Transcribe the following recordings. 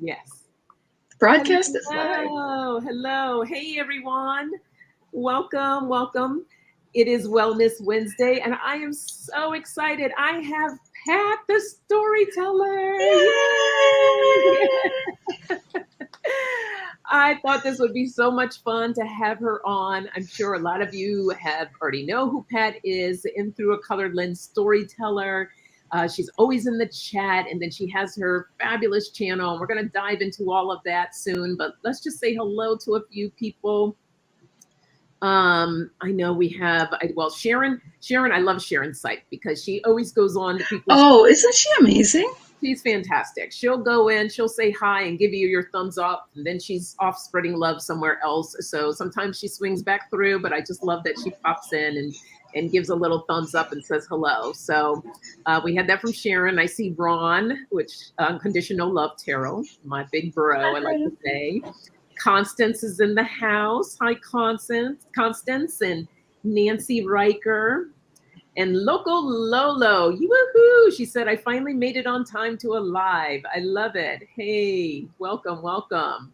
Yes. Broadcast is live. Hello. Hello. Hey, everyone. Welcome. Welcome. It is Wellness Wednesday, and I am so excited. I have Pat, the storyteller. Yay! I thought this would be so much fun to have her on. I'm sure a lot of you have already know who Pat is, in Through a Colored Lens storyteller. She's always in the chat, and then she has her fabulous channel. And we're going to dive into all of that soon, but let's just say hello to a few people. I know we have, Sharon. Sharon, I love Sharon's site because she always goes on to people's. Oh, isn't she amazing? She's fantastic. She'll go in, she'll say hi and give you your thumbs up, and then she's off spreading love somewhere else. So sometimes she swings back through, but I just love that she pops in and gives a little thumbs up and says hello. So we had that from Sharon. I see Ron, which Unconditional Love Tarot, my big bro, I like to say. Constance is in the house. Hi, Constance. Constance and Nancy Riker. And Loco Lolo, woohoo! She said, I finally made it on time to a live. I love it. Hey, welcome, welcome.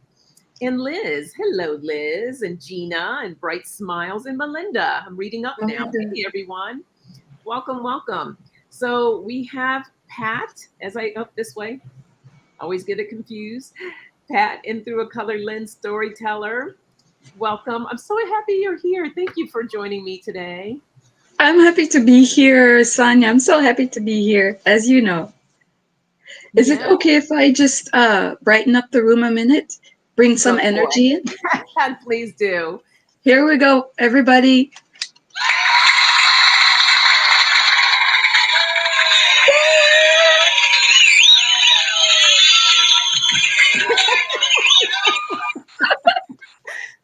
And Liz, hello, Liz, and Gina, and Bright Smiles, and Melinda. I'm reading up now. Hey, everyone. Welcome, welcome. So we have Pat, as I up this way. Always get it confused. Pat, in Through a Colored Lens storyteller. Welcome. I'm so happy you're here. Thank you for joining me today. I'm happy to be here, Sonia. I'm so happy to be here, as you know. Is it okay if I just brighten up the room a minute? Bring some energy in? Please do. Here we go, everybody.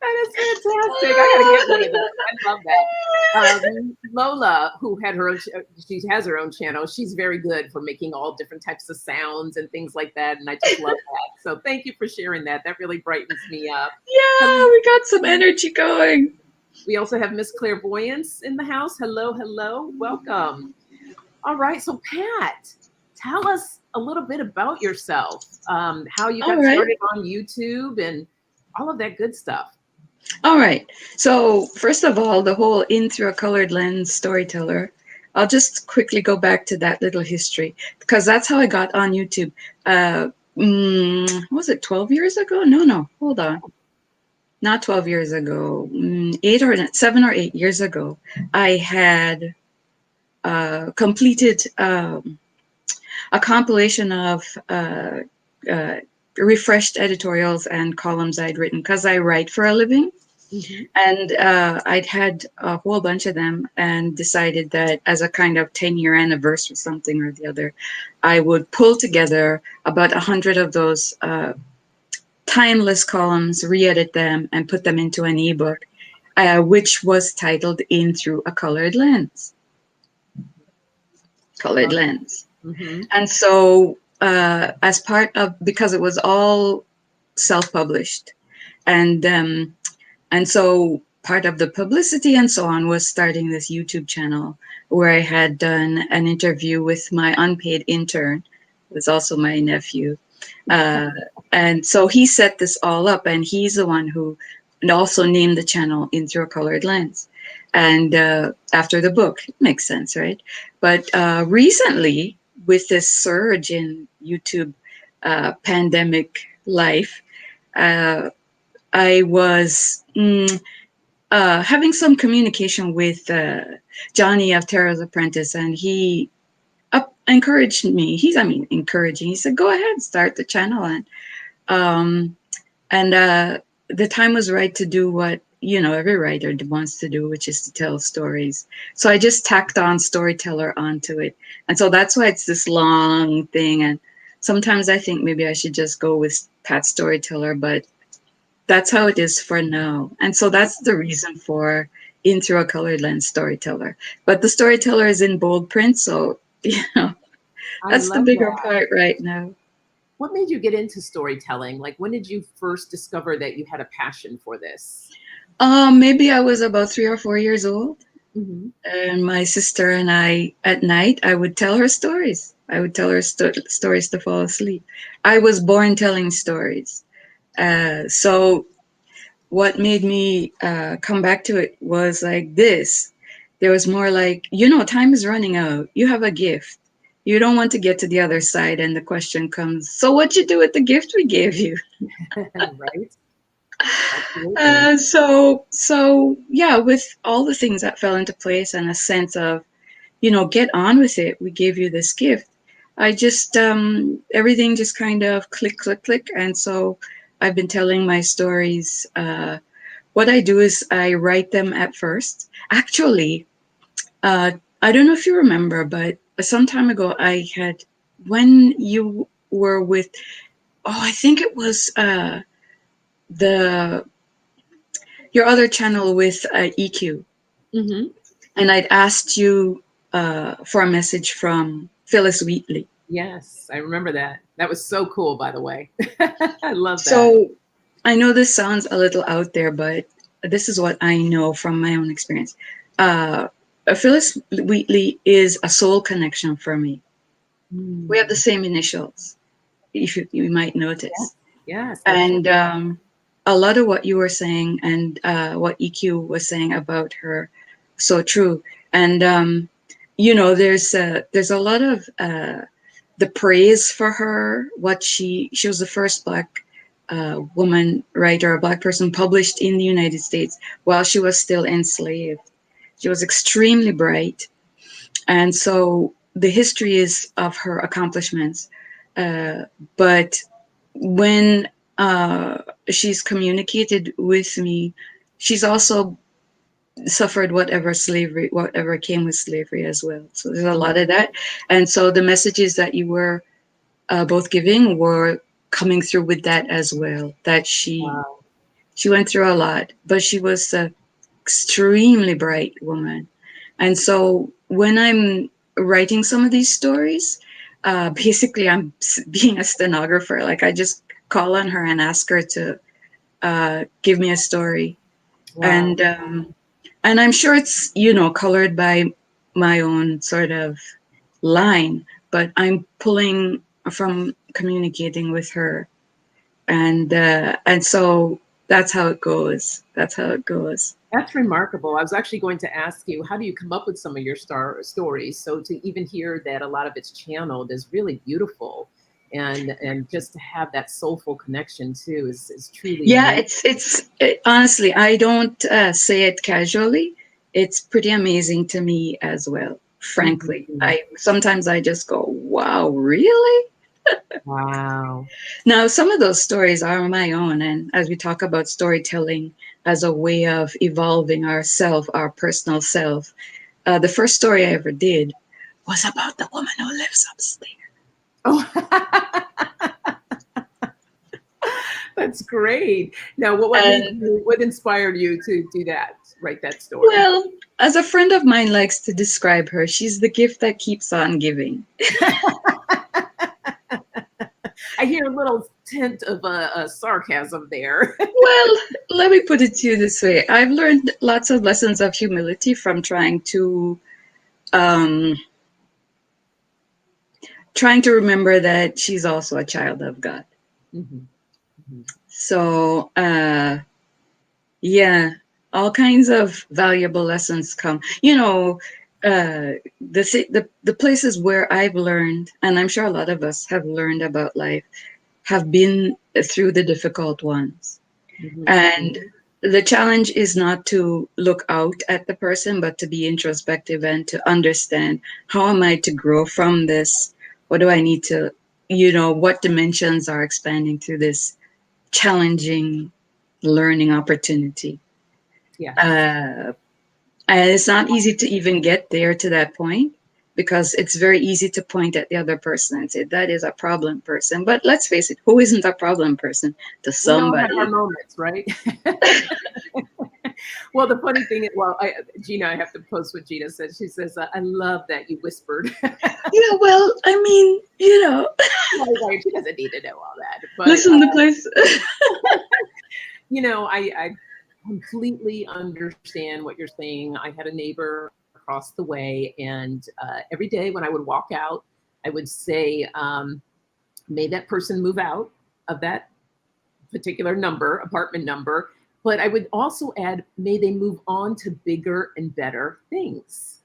That is fantastic. I gotta get one of those. I love that. Lola, who had her own, she has her own channel. She's very good for making all different types of sounds and things like that, and I just love that. So thank you for sharing that. That really brightens me up. Yeah, we got some energy going. We also have Miss Clairvoyance in the house. Hello, hello, welcome. All right, so Pat, tell us a little bit about yourself. How you got started on YouTube and all of that good stuff. All right. So first of all, the whole In Through a Colored Lens storyteller. I'll just quickly go back to that little history because that's how I got on YouTube. Was it 12 years ago? No, hold on. Not 12 years ago. 7 or 8 years ago, I had completed a compilation of refreshed editorials and columns I'd written because I write for a living. Mm-hmm. And I'd had a whole bunch of them and decided that as a kind of 10-year anniversary, something or the other, I would pull together about 100 of those timeless columns, re-edit them, and put them into an ebook, which was titled In Through a Colored Lens. Colored Lens. Mm-hmm. And so as part of, because it was all self-published, and so part of the publicity and so on was starting this YouTube channel where I had done an interview with my unpaid intern, who was also my nephew. And so he set this all up, and he's the one who also named the channel In Through a Colored Lens. And after the book, it makes sense, right? But recently, with this surge in YouTube pandemic life, I was having some communication with Johnny of Tara's Apprentice, and he encouraged me. Encouraging. He said, "Go ahead, start the channel." And the time was right to do what every writer wants to do, which is to tell stories. So I just tacked on storyteller onto it, and so that's why it's this long thing. And sometimes I think maybe I should just go with Pat Storyteller, but that's how it is for now. And so that's the reason for In Through a Colored Lens storyteller. But the storyteller is in bold print, so that's the bigger part right now. What made you get into storytelling? Like, when did you first discover that you had a passion for this? Maybe I was about 3 or 4 years old. Mm-hmm. And my sister and I, at night, I would tell her stories. I would tell her stories to fall asleep. I was born telling stories. So what made me come back to it was like this. There was more like, time is running out. You have a gift. You don't want to get to the other side, and the question comes, so what'd you do with the gift we gave you? Right? Absolutely. So yeah, with all the things that fell into place and a sense of, get on with it. We gave you this gift. I just everything just kind of click, click, click, and so I've been telling my stories. What I do is I write them at first. Actually, uh, I don't know if you remember, but some time ago I had, when you were with, oh, I think it was the your other channel with EQ, Hmm. and I'd asked you for a message from Phyllis Wheatley. Yes, I remember that. That was so cool, by the way. I love that. So I know this sounds a little out there, but this is what I know from my own experience. Uh, Phyllis Wheatley is a soul connection for me. We have the Mm. same initials, if you might notice. Yes, yes, that's And a lot of what you were saying and what EQ was saying about her, so true. And there's a lot of the praise for her. What she was the first Black woman writer, a Black person published in the United States while she was still enslaved. She was extremely bright, and so the history is of her accomplishments. Uh, but when she's communicated with me, she's also suffered whatever came with slavery as well. So there's a lot of that. And so the messages that you were both giving were coming through with that as well. That wow. she went through a lot, but she was an extremely bright woman. And so when I'm writing some of these stories, basically I'm being a stenographer. Like I just call on her and ask her to give me a story, Wow. and I'm sure it's colored by my own sort of line, but I'm pulling from communicating with her, and so that's how it goes. That's how it goes. That's remarkable. I was actually going to ask you, how do you come up with some of your stories? So to even hear that a lot of it's channeled is really beautiful, and just to have that soulful connection too is truly Yeah, amazing. honestly, I don't say it casually. It's pretty amazing to me as well. Frankly, Mhm. I sometimes I just go, "Wow, really?" Wow. Now, some of those stories are my own, and as we talk about storytelling as a way of evolving ourself, our personal self, the first story I ever did was about the woman who lives upstairs. Oh, that's great. Now, And what inspired you to do that, write that story? well, as a friend of mine likes to describe her, she's the gift that keeps on giving. I hear a little tint of a sarcasm there. Well, let me put it to you this way. I've learned lots of lessons of humility from um, trying to remember that she's also a child of God. Mhm, mhm. So, yeah, all kinds of valuable lessons come. The places where I've learned, and I'm sure a lot of us have learned about life, have been through the difficult ones. Mhm, And mhm. the challenge is not to look out at the person, but to be introspective and to understand, how am I to grow from this? What do I need to, what dimensions are expanding through this challenging learning opportunity? Yes. Uh, and it's not easy to even get there to that point, because it's very easy to point at the other person and say, that is a problem person. But let's face it, who isn't a problem person to We all have our somebody? moments, right? Well, the funny thing is, well, Gina, I have to post what Gina said. She says, "I love that you whispered." Yeah, well, I mean, Right, she doesn't need to know all that, but listen, the place. I completely understand what you're saying. I had a neighbor across the way, and every day when I would walk out, I would say, may that person move out of that particular apartment number. But I would also add, may they move on to bigger and better things.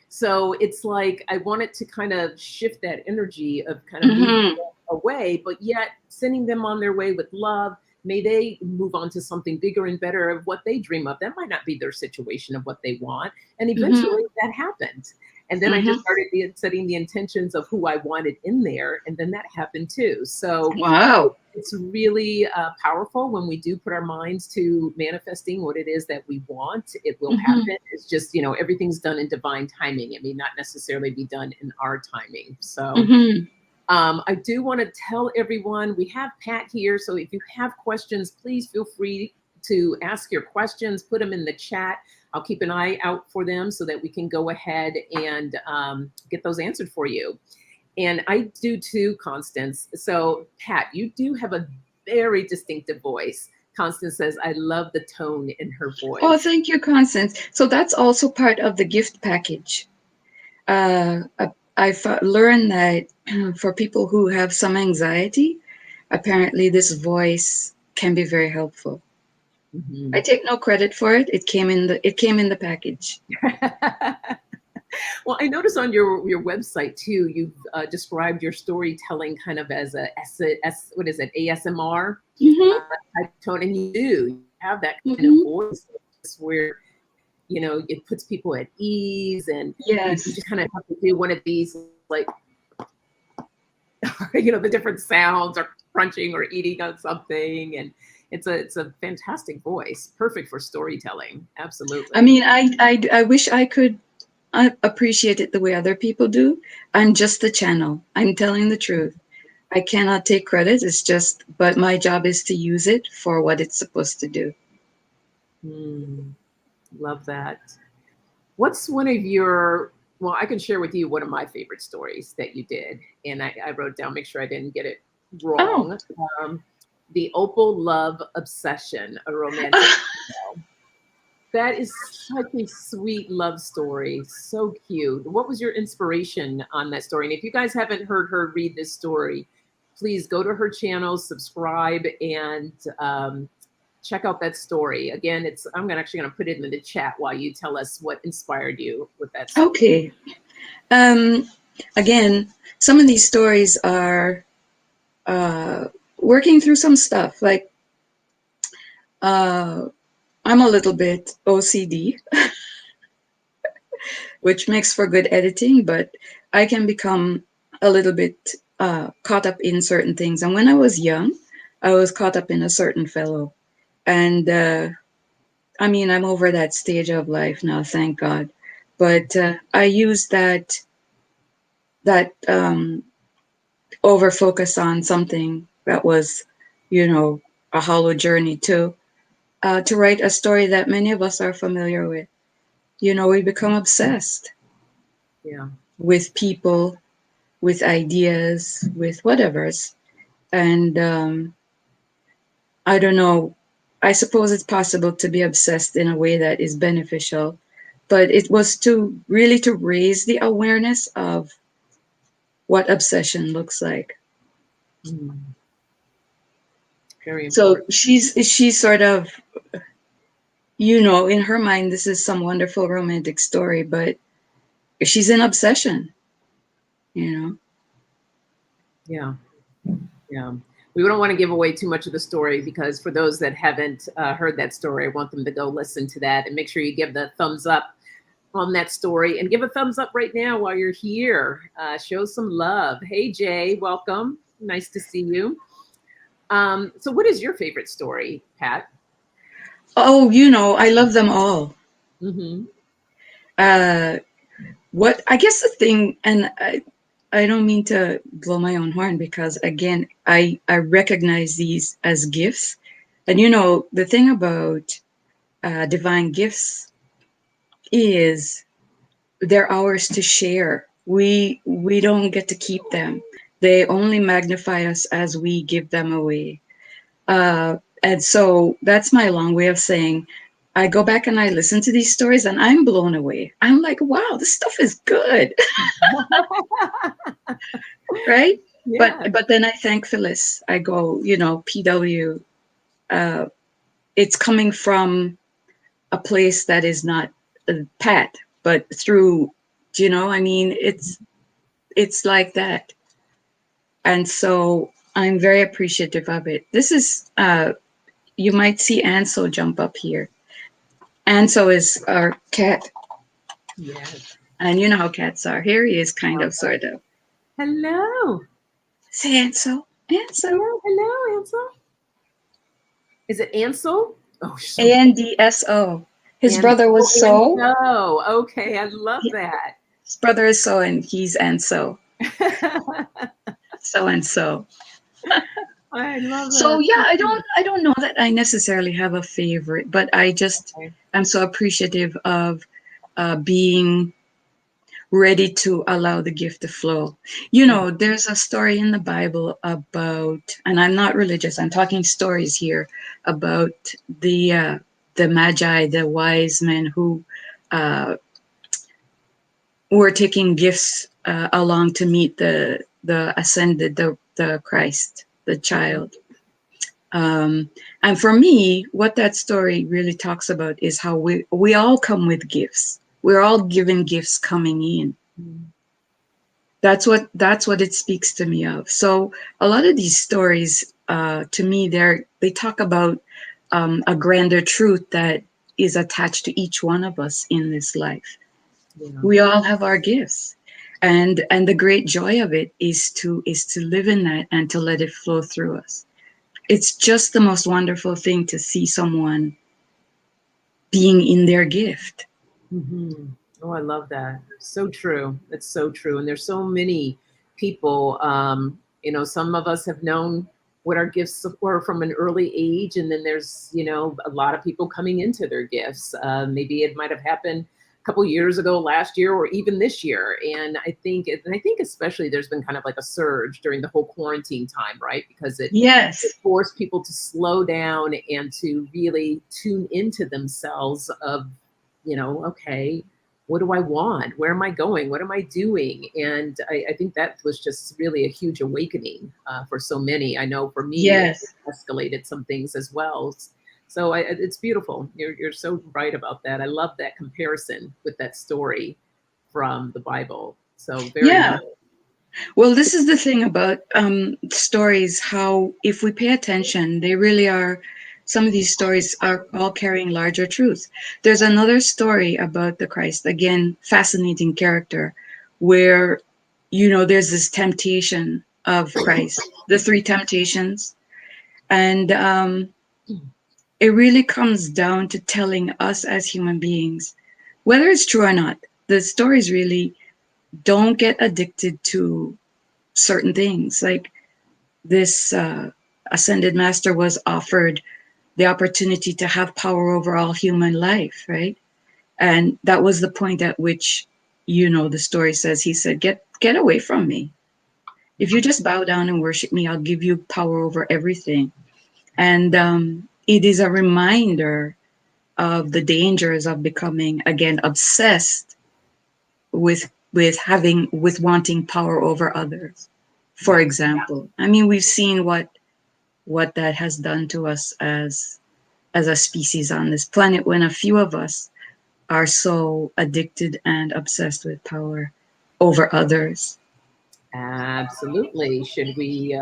So it's like I wanted to kind of shift that energy of kind of moving Mm-hmm. away, but yet sending them on their way with love. May they move on to something bigger and better of what they dream of. That might not be their situation of what they want. And Mm-hmm. eventually that happened. And then I just Mm-hmm. started setting the intentions of who I wanted in there. And then that happened too. So Wow. it's really powerful when we do put our minds to manifesting what it is that we want. It will Mm-hmm. happen. It's just, you know, everything's done in divine timing. It may not necessarily be done in our timing. So Mm-hmm. I do want to tell everyone we have Pat here. So if you have questions, please feel free to ask your questions, put them in the chat. I'll keep an eye out for them so that we can go ahead and get those answered for you. And I do too, Constance. So, Pat, you do have a very distinctive voice. Constance says, I love the tone in her Oh, voice. thank you, Constance. So that's also part of the gift package. I've learned that for people who have some anxiety, apparently this voice can be very helpful. I Mhm. take no credit for it. It came in the package. Well, I noticed on your website too, you've described your storytelling kind of as what is it, ASMR Mm-hmm. type tone, and you have that kind of Mm-hmm. voice where it puts people at ease, and you Yes. just kind of have to do one of these like the different sounds or crunching or eating on something, and it's a fantastic voice, perfect for storytelling. I Absolutely. mean, I wish I could appreciate it the way other people do. I'm just the channel. I'm telling the truth. I cannot take credit. But my job is to use it for what it's supposed to do. Hmm, love that. What's one of your well, I can share with you one of my favorite stories that you did, and I wrote down, make sure I didn't get it Oh, wrong. um, the Opal Love Obsession, a romantic tale. That is such a sweet love story. So cute. What was your inspiration on that story? And if you guys haven't heard her read this story, please go to her channel, subscribe, and check out that story. Again, actually going to put it in the chat while you tell us what inspired you with that story. okay. Um, Again, some of these stories are uh, working through some stuff. Like uh, I'm a little bit OCD, which makes for good editing, but I can become a little bit caught up in certain things. And when I was young, I was caught up in a certain fellow. And I mean, I'm over that stage of life now, thank God. But I used that over focus on something that was, you know, a hollow journey to write a story that many of us are familiar with. You know, we become obsessed Yeah. with people, with ideas, with whatever's. And I don't know. I suppose it's possible to be obsessed in a way that is beneficial, but it was to really to raise the awareness of what obsession looks like. Mm, very So important. she's sort of, you know, in her mind, this is some wonderful romantic story, but she's an obsession, you know. Yeah. Yeah. We don't want to give away too much of the story because for those that haven't heard that story, I want them to go listen to that and make sure you give the thumbs up on that story and give a thumbs up right now while you're here. Show some love. Hey, Jay, welcome. Nice to see you. So, what is your favorite story, Pat? Oh, you know, I love them all. Mm-hmm. Uh, what I guess the thing, and I don't mean to blow my own horn because again, I recognize these as gifts, and you know, the thing about divine gifts is they're ours to share. We don't get to keep them. They only magnify us as we give them away. And so that's my long way of saying I go back and I listen to these stories and I'm blown away. I'm like, wow, this stuff is good, right? Yeah. But then I thank Phyllis. I go, you know, PW, uh, it's coming from a place that is not pat, but through, you know, I mean, it's like that. And so I'm very appreciative of it. This is you might see Ansel jump up here. Ansel is our cat, Yes. and you know how cats are. Here he is, kind Love of, that. sort of. Hello. Say Ansel, Ansel. Hello. Hello, Ansel. Is it Ansel? Oh, so Andso. His and brother oh, was and So. so. Okay, I love that. His brother is So, and he's Anso. So and so. I love So that. yeah, I don't know that I necessarily have a favorite, but I just Okay. I'm so appreciative of being ready to allow the gift to flow. You know, there's a story in the Bible about, and I'm not religious, I'm talking stories here about the magi, the wise men who uh, were taking gifts along to meet the ascended, the Christ, the child. Um, and for me, what that story really talks about is how we all come with gifts. We're all given gifts coming in. Mhm. That's what it speaks to me of. So a lot of these stories, to me, they talk about a grander truth that is attached to each one of us in this life. Yeah. We all have our gifts, and the great joy of it is to live in that and to let it flow through us. It's just the most wonderful thing to see someone being in their gift. Hmm. Oh, I love that. So true. It's so true. And there's so many people, some of us have known what our gifts were from an early age. And then there's, a lot of people coming into their gifts. Maybe it might have happened a couple years ago, last year, or even this year. And I think especially there's been kind of like a surge during the whole quarantine time, right? Because it Yes. forced people to slow down and to really tune into themselves of okay, what do I want? Where am I going? What am I doing? And I think that was just really a huge awakening for so many. I know for me, it Yes. escalated some things as well. So it's beautiful. You're so right about that. I love that comparison with that story from the Bible. So very Yeah. much. Well, this is the thing about stories, how if we pay attention, they really are, some of these stories are all carrying larger truths. There's another story about the Christ, again, fascinating character, where, there's this temptation of Christ, the three temptations. And it really comes down to telling us as human beings, whether it's true or not, the stories really don't get addicted to certain things. Like this ascended master was offered the opportunity to have power over all human life, right? And that was the point at which, the story says, he said, get away from me. If you just bow down and worship me, I'll give you power over everything. And it is a reminder of the dangers of becoming, again, obsessed with wanting power over others. For Yeah. example, I mean, we've seen what that has done to us as a species on this planet when a few of us are so addicted and obsessed with power over others. Absolutely. Should we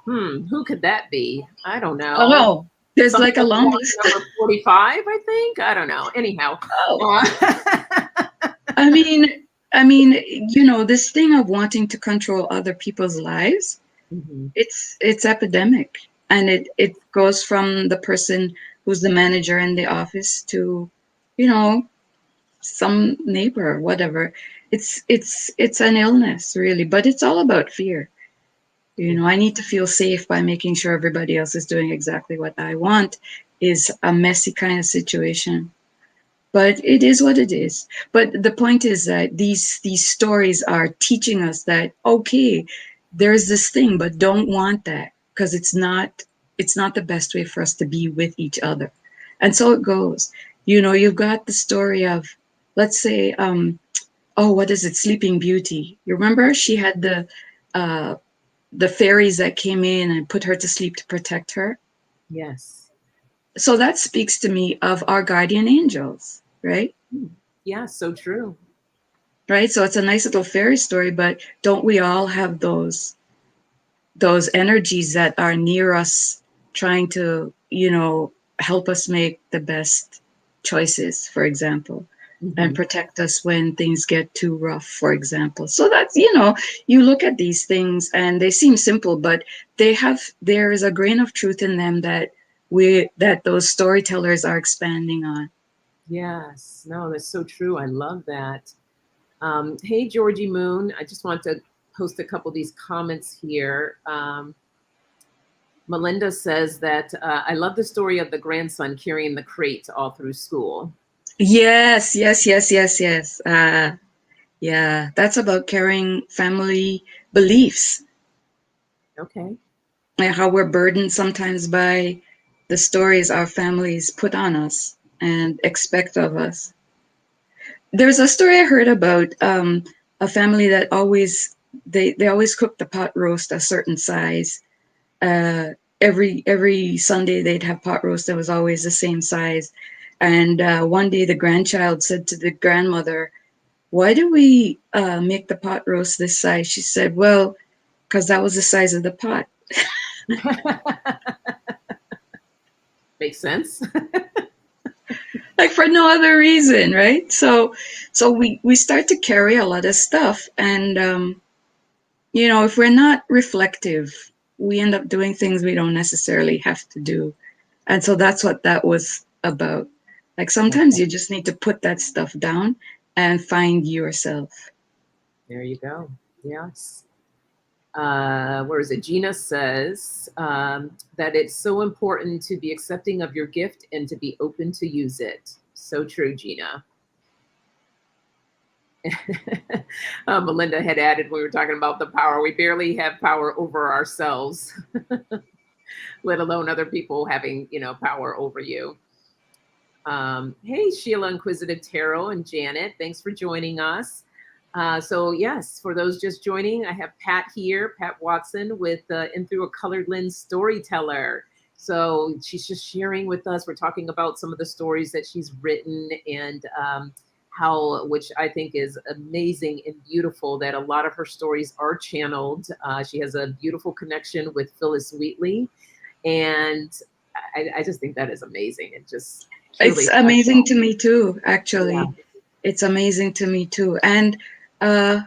who could that be? I don't know. Oh, there's Something like a like long list. number 45, I think. I don't know. Anyhow. Oh, Uh, I mean, this thing of wanting to control other people's lives, mhm. it's epidemic, and it goes from the person who's the manager in the office to, you know, some neighbor or whatever. It's an illness, really, but it's all about fear. Yeah. I need to feel safe by making sure everybody else is doing exactly what I want is a messy kind of situation. But it is what it is. But the point is that these stories are teaching us that, okay, there's this thing, but don't want that, because it's not the best way for us to be with each other. And so it goes. You've got the story of, let's say, oh, what is it? Sleeping Beauty. You remember she had uh, the fairies that came in and put her to sleep to protect her. Yes. So that speaks to me of our guardian angels, right? Yeah, so true. Right. So it's a nice little fairy story, but don't we all have those energies that are near us, trying to, help us make the best choices, for example, and Hmm. protect us when things get too rough, for example. So that's, you look at these things and they seem simple, but there is a grain of truth in them that those storytellers are expanding on. Yes. No, that's so true. I love that. Hey, Georgie Moon. I just want to post a couple of these comments here. Melinda says that I love the story of the grandson carrying the crate all through school. Yes, yes, yes, yes, yes. Yeah, that's about carrying family beliefs Okay. and how we're burdened sometimes by the stories our families put on us and expect of us. There's a story I heard about a family that they always cook the pot roast a certain size. Uh, every Sunday they'd have pot roast that was always the same size. And one day the grandchild said to the grandmother, "Why do we make the pot roast this size?" She said, "Well, because that was the size of the pot." Makes sense. Like for no other reason, right? So we start to carry a lot of stuff, and if we're not reflective, we end up doing things we don't necessarily have to do. And so that's what that was about. Like sometimes you just need to put that stuff down and find yourself. There you go. Yes. Where is it? Gina says that it's so important to be accepting of your gift and to be open to use it. So true, Gina. Melinda had added when we were talking about the power, we barely have power over ourselves, let alone other people having, power over you. Hey, Sheila, Inquisitive Tarot, and Janet, thanks for joining us. So yes, for those just joining, I have Pat here, Pat Watson with In Through a Colored Lens Storyteller. So she's just sharing with us. We're talking about some of the stories that she's written and which I think is amazing and beautiful, that a lot of her stories are channeled. She has a beautiful connection with Phyllis Wheatley, and I just think that is amazing. It just It's truly amazing special. to me too, Yeah. actually. It's amazing to me too. And uh,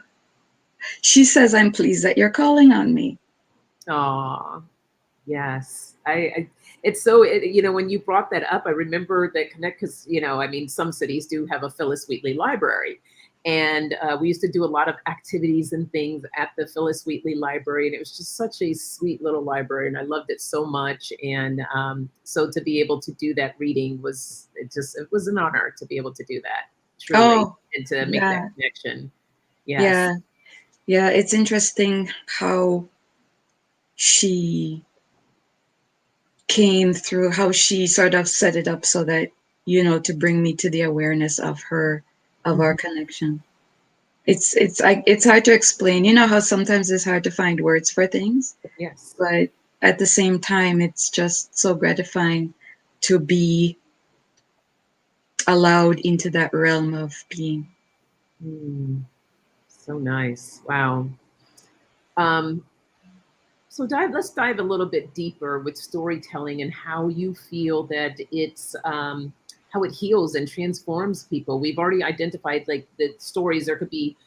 she says, "I'm pleased that you're calling on me." Aw. Yes, it's so, when you brought that up, I remember that connect because, I mean, some cities do have a Phyllis Wheatley library. And we used to do a lot of activities and things at the Phyllis Wheatley Library. And it was just such a sweet little library. And I loved it so much. And so to be able to do that reading it was an honor to be able to do that, truly, Oh, and to make that yeah, connection. Yes. yeah, yeah. It's interesting how she came through, how she sort of set it up so that, to bring me to the awareness of our Mhm. connection. It's hard to explain. You know how sometimes it's hard to find words for things, Yes. but at the same time, it's just so gratifying to be allowed into that realm of being. Mm, so nice. Wow. Um, So let's dive a little bit deeper with storytelling and how you feel that how it heals and transforms people. We've already identified like the stories. There could be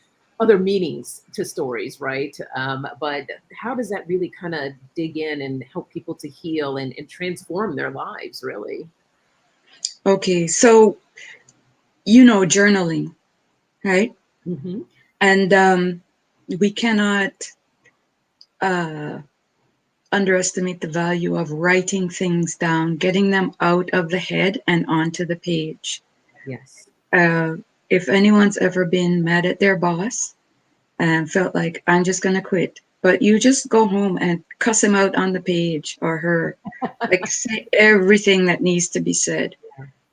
other meanings to stories, right? But how does that really kind of dig in and help people to heal and transform their lives, really? Okay, so journaling, right? Hmm. And we cannot uh, underestimate the value of writing things down, getting them out of the head and onto the page. Yes. Uh, if anyone's ever been mad at their boss and felt like, I'm just going to quit, but you just go home and cuss him out on the page or her, like say everything that needs to be said.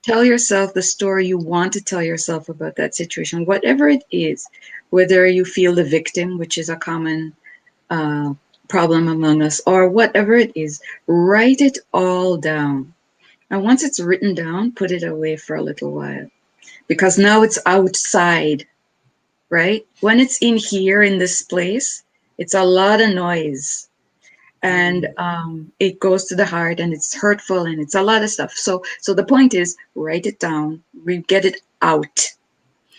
tell yourself the story you want to tell yourself about that situation, whatever it is, whether you feel the victim, which is a common uh, problem among us, or whatever it is, write it all down. And once it's written down, put it away for a little while because now it's outside, right? When it's in here in this place, it's a lot of noise and it goes to the heart and it's hurtful and it's a lot of stuff. So the point is, write it down, get it out.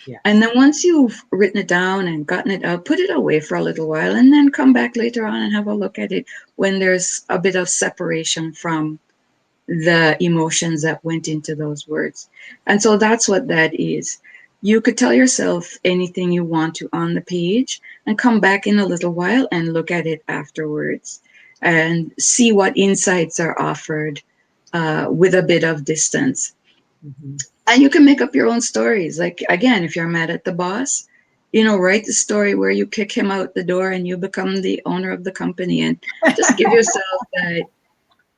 Yeah. And then once you've written it down and gotten it out, put it away for a little while and then come back later on and have a look at it when there's a bit of separation from the emotions that went into those words. And so that's what that is. You could tell yourself anything you want to on the page and come back in a little while and look at it afterwards and see what insights are offered with a bit of distance. Mm-hmm. And you can make up your own stories. Like, again, if you're mad at the boss, write the story where you kick him out the door and you become the owner of the company and just give yourself that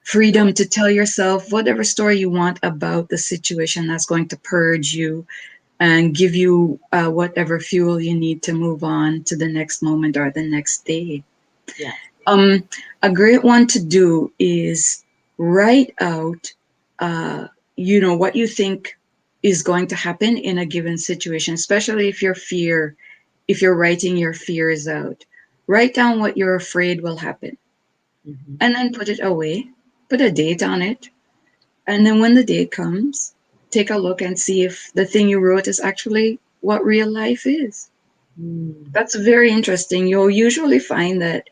freedom to tell yourself whatever story you want about the situation that's going to purge you and give you whatever fuel you need to move on to the next moment or the next day. Yeah. A great one to do is write out, what you think is going to happen in a given situation, especially if you're writing your fears out. Write down what you're afraid will happen Mm-hmm. and then put it away, put a date on it. And then when the date comes, take a look and see if the thing you wrote is actually what real life is. Mm. That's very interesting. You'll usually find that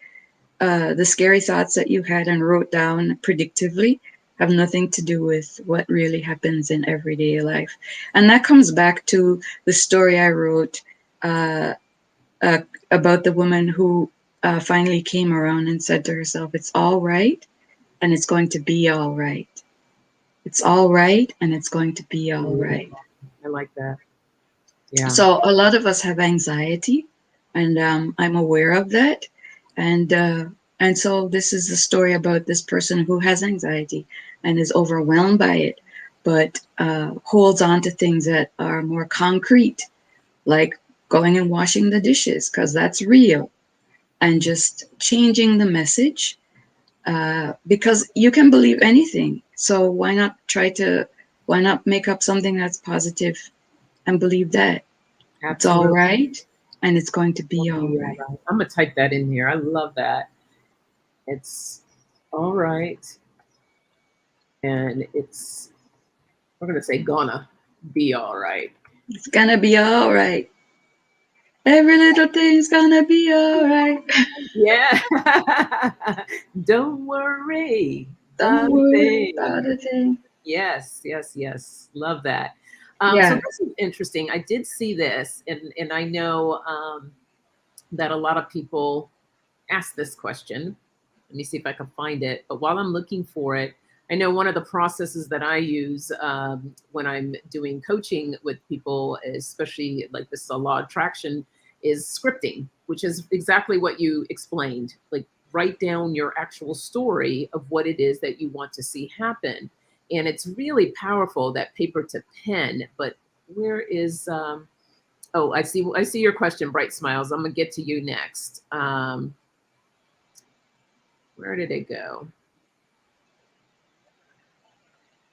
the scary thoughts that you had and wrote down predictively have nothing to do with what really happens in everyday life. And that comes back to the story I wrote uh, uh, about the woman who finally came around and said to herself, it's all right and it's going to be all right. It's all right and it's going to be all right. I like that. Yeah. So a lot of us have anxiety, and I'm aware of that. And and so this is a story about this person who has anxiety and is overwhelmed by it, but holds on to things that are more concrete, like going and washing the dishes, because that's real, and just changing the message, because you can believe anything. So why not make up something that's positive and believe that? It's all Absolutely. right, and it's going to be all right. I'm gonna type that in here. I love that. It's all right, and we're gonna say gonna be all right. It's gonna be all right. Every little thing's gonna be all right. Yeah. Don't worry Don't about a worry thing. about a thing. Yes, yes, yes. Love that. So Yeah. this is interesting. I did see this, and I know that a lot of people ask this question. Let me see if I can find it. But while I'm looking for it, I know one of the processes that I use when I'm doing coaching with people, especially like this law of attraction, is scripting, which is exactly what you explained. Like, write down your actual story of what it is that you want to see happen. And it's really powerful, that paper to pen. But where is oh, I see your question, Bright Smiles. I'm gonna get to you next. Where did it go?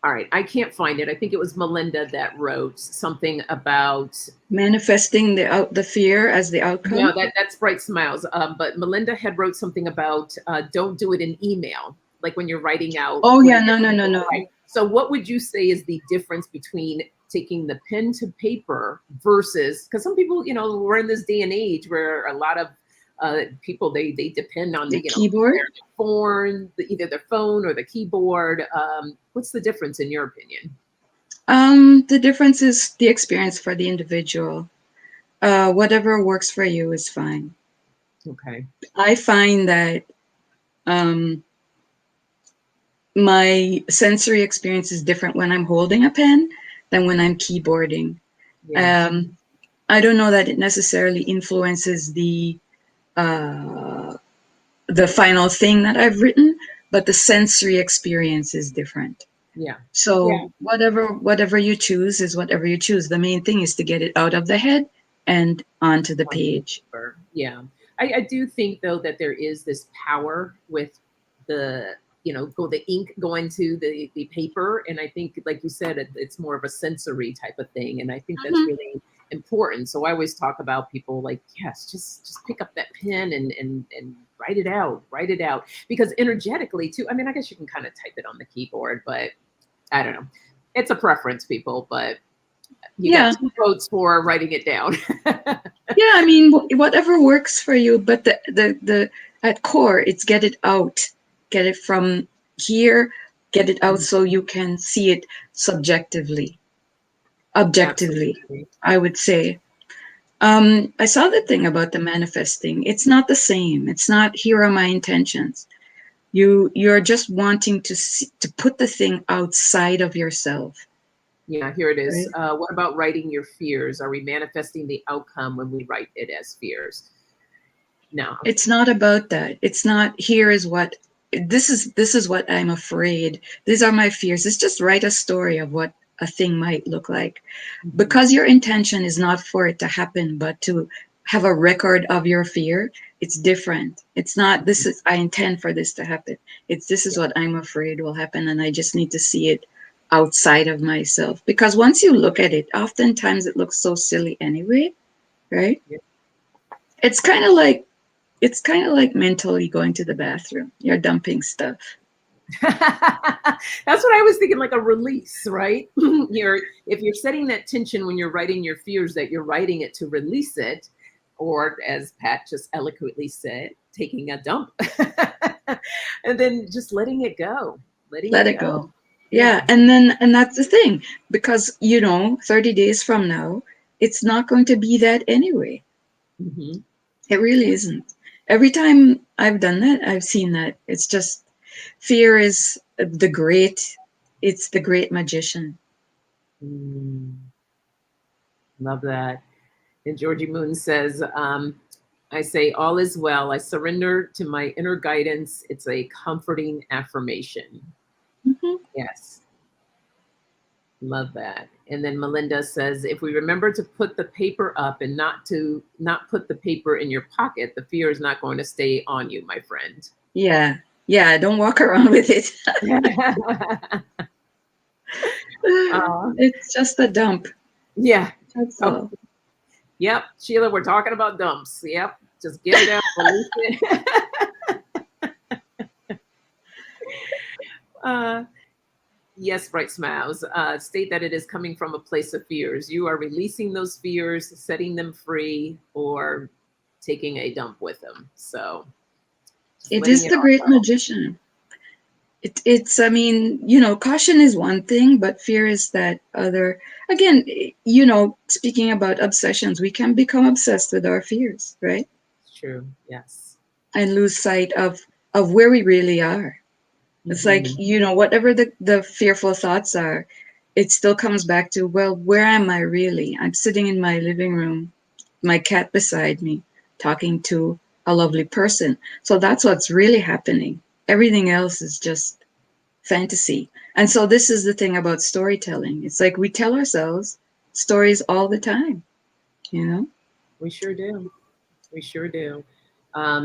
All right, I can't find it. I think it was Melinda that wrote something about. Manifesting the fear as the No, outcome. that's Bright Smiles. But Melinda had wrote something about don't do it in email, like when you're writing out Oh what yeah, it no, is no, you no, want no. to write. So what would you say is the difference between taking the pen to paper versus, because some people, we're in this day and age where a lot of people, they depend on The keyboard. their phone, either their phone or the keyboard. What's the difference in your opinion? The difference is the experience for the individual. Whatever works for you is fine. Okay. I find that um, my sensory experience is different when I'm holding a pen than when I'm keyboarding. Yeah. Um, I don't know that it necessarily influences the final thing that I've written, but the sensory experience is different. Yeah. So Yeah. whatever you choose is whatever you choose. The main thing is to get it out of the head and onto the On page. paper. Yeah. I do think though that there is this power with the, go the ink going to the paper. And I think, like you said, it's more of a sensory type of thing. And I think that's Mhm. really important. So I always talk about people like, yes, just pick up that pen and write it out. Because energetically too, I mean, I guess you can kind of type it on the keyboard, but I don't know. It's a preference, people, but you got Yeah. 2 votes for writing it down. Yeah, I mean, whatever works for you, but the at core, it's get it out, get it from here, get it out so you can see it subjectively, objectively, Absolutely. I would say. I saw the thing about the manifesting. It's not the same. It's not here are my intentions. You're just wanting to see, to put the thing outside of yourself, Yeah, here it is. right? What about writing your fears? Are we manifesting the outcome when we write it as fears? No. It's not about that. It's not here is what this is what I'm afraid. These are my fears. It's just write a story of what a thing might look like. Mhm. Because your intention is not for it to happen, but to have a record of your fear, it's different. It's not this is I intend for this to happen. It's this is Yeah. what I'm afraid will happen and I just need to see it outside of myself. Because once you look at it, oftentimes it looks so silly anyway, right? Yeah. It's kind of like it's kind of like mentally going to the bathroom. You're dumping stuff. That's what I was thinking, like a release, right? If you're setting that tension when you're writing your fears, that you're writing it to release it, or as Pat just eloquently said, taking a dump. And then just letting it go. Letting Let it it go. go. Yeah, Yeah. and that's the thing because 30 days from now, it's not going to be that anyway. Hmm. It really Yeah. isn't. Every time I've done that, I've seen that. It's just fear is it's the great magician. Mm, love that. And Georgie Moon says, I say, all is well. I surrender to my inner guidance. It's a comforting affirmation. Mhm. Yes, love that. And then Melinda says, if we remember to put the paper up and not put the paper in your pocket, the fear is not going to stay on you, my friend. Yeah. Yeah, don't walk around with it. uh, It's just a dump. yeah. That's Oh, all. yep. Sheila, we're talking about dumps. Yep. Just get it out, release it. uh, Yes, bright smiles. State that it is coming from a place of fears. You are releasing those fears, setting them free, or taking a dump with them. So just It letting is it the all great go. magician. It's, I mean, caution is one thing, but fear is that other. Again, speaking about obsessions, we can become obsessed with our fears, right? It's true. Yes. And lose sight of where we really are. It's like, Hmm. whatever the fearful thoughts are, it still comes back to, well, where am I really? I'm sitting in my living room, my cat beside me, talking to a lovely person. So that's what's really happening. Everything else is just fantasy. And so this is the thing about storytelling. It's like we tell ourselves stories all the time, you know? We sure do. We sure do.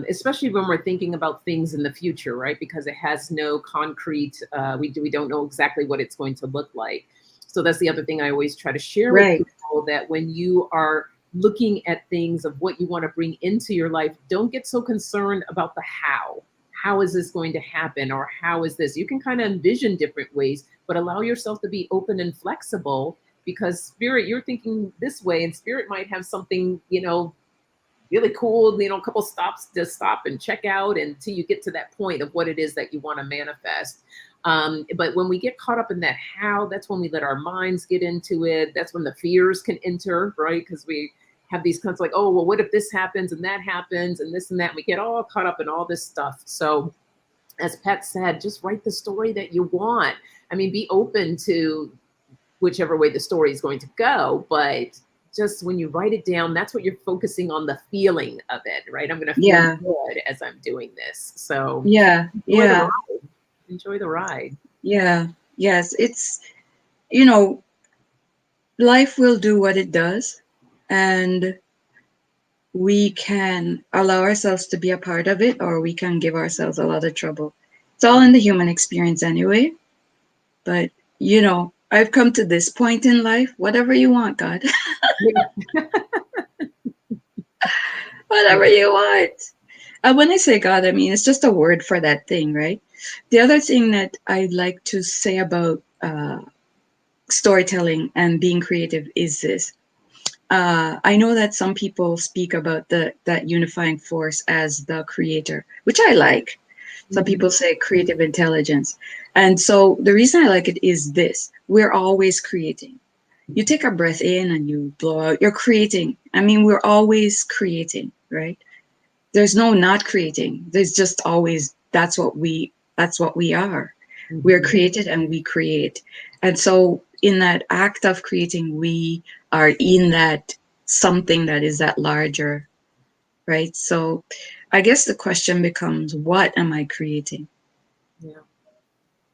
Especially when we're thinking about things in the future, right? Because it has no concrete. We don't know exactly what it's going to look like. So that's the other thing I always try to share with Right. people, that when you are looking at things of what you want to bring into your life, don't get so concerned about the how. How is this going to happen, or how is this? You can kind of envision different ways, but allow yourself to be open and flexible, because spirit, you're thinking this way, and spirit might have something, really cool, a couple stops to stop and check out until you get to that point of what it is that you want to manifest. But when we get caught up in that how, that's when we let our minds get into it. That's when the fears can enter, right? Because we have these kinds of like, oh, well, what if this happens and that happens and this and that? And we get all caught up in all this stuff. So, as Pat said, just write the story that you want. I mean, be open to whichever way the story is going to go. But just when you write it down, that's what you're focusing on, the feeling of it, right? I'm going to feel Yeah. good as I'm doing this. So Yeah. enjoy the Yeah. ride. Enjoy the ride. Yeah. Yes, it's, you know, life will do what it does, and we can allow ourselves to be a part of it, or we can give ourselves a lot of trouble. It's all in the human experience anyway. But, I've come to this point in life, whatever you want, God, whatever you want. When I say God, I mean, it's just a word for that thing, right? The other thing that I'd like to say about storytelling and being creative is this. I know that some people speak about that unifying force as the creator, which I like. Some Mhm. people say creative intelligence. And so the reason I like it is this: we're always creating. You take a breath in and you blow out, you're creating. I mean, we're always creating, right? There's no not creating. There's just always, that's what we are. We are Mhm. created and we create. And so in that act of creating, we are in that something that is that larger, right? So I guess the question becomes, what am I creating? Yeah,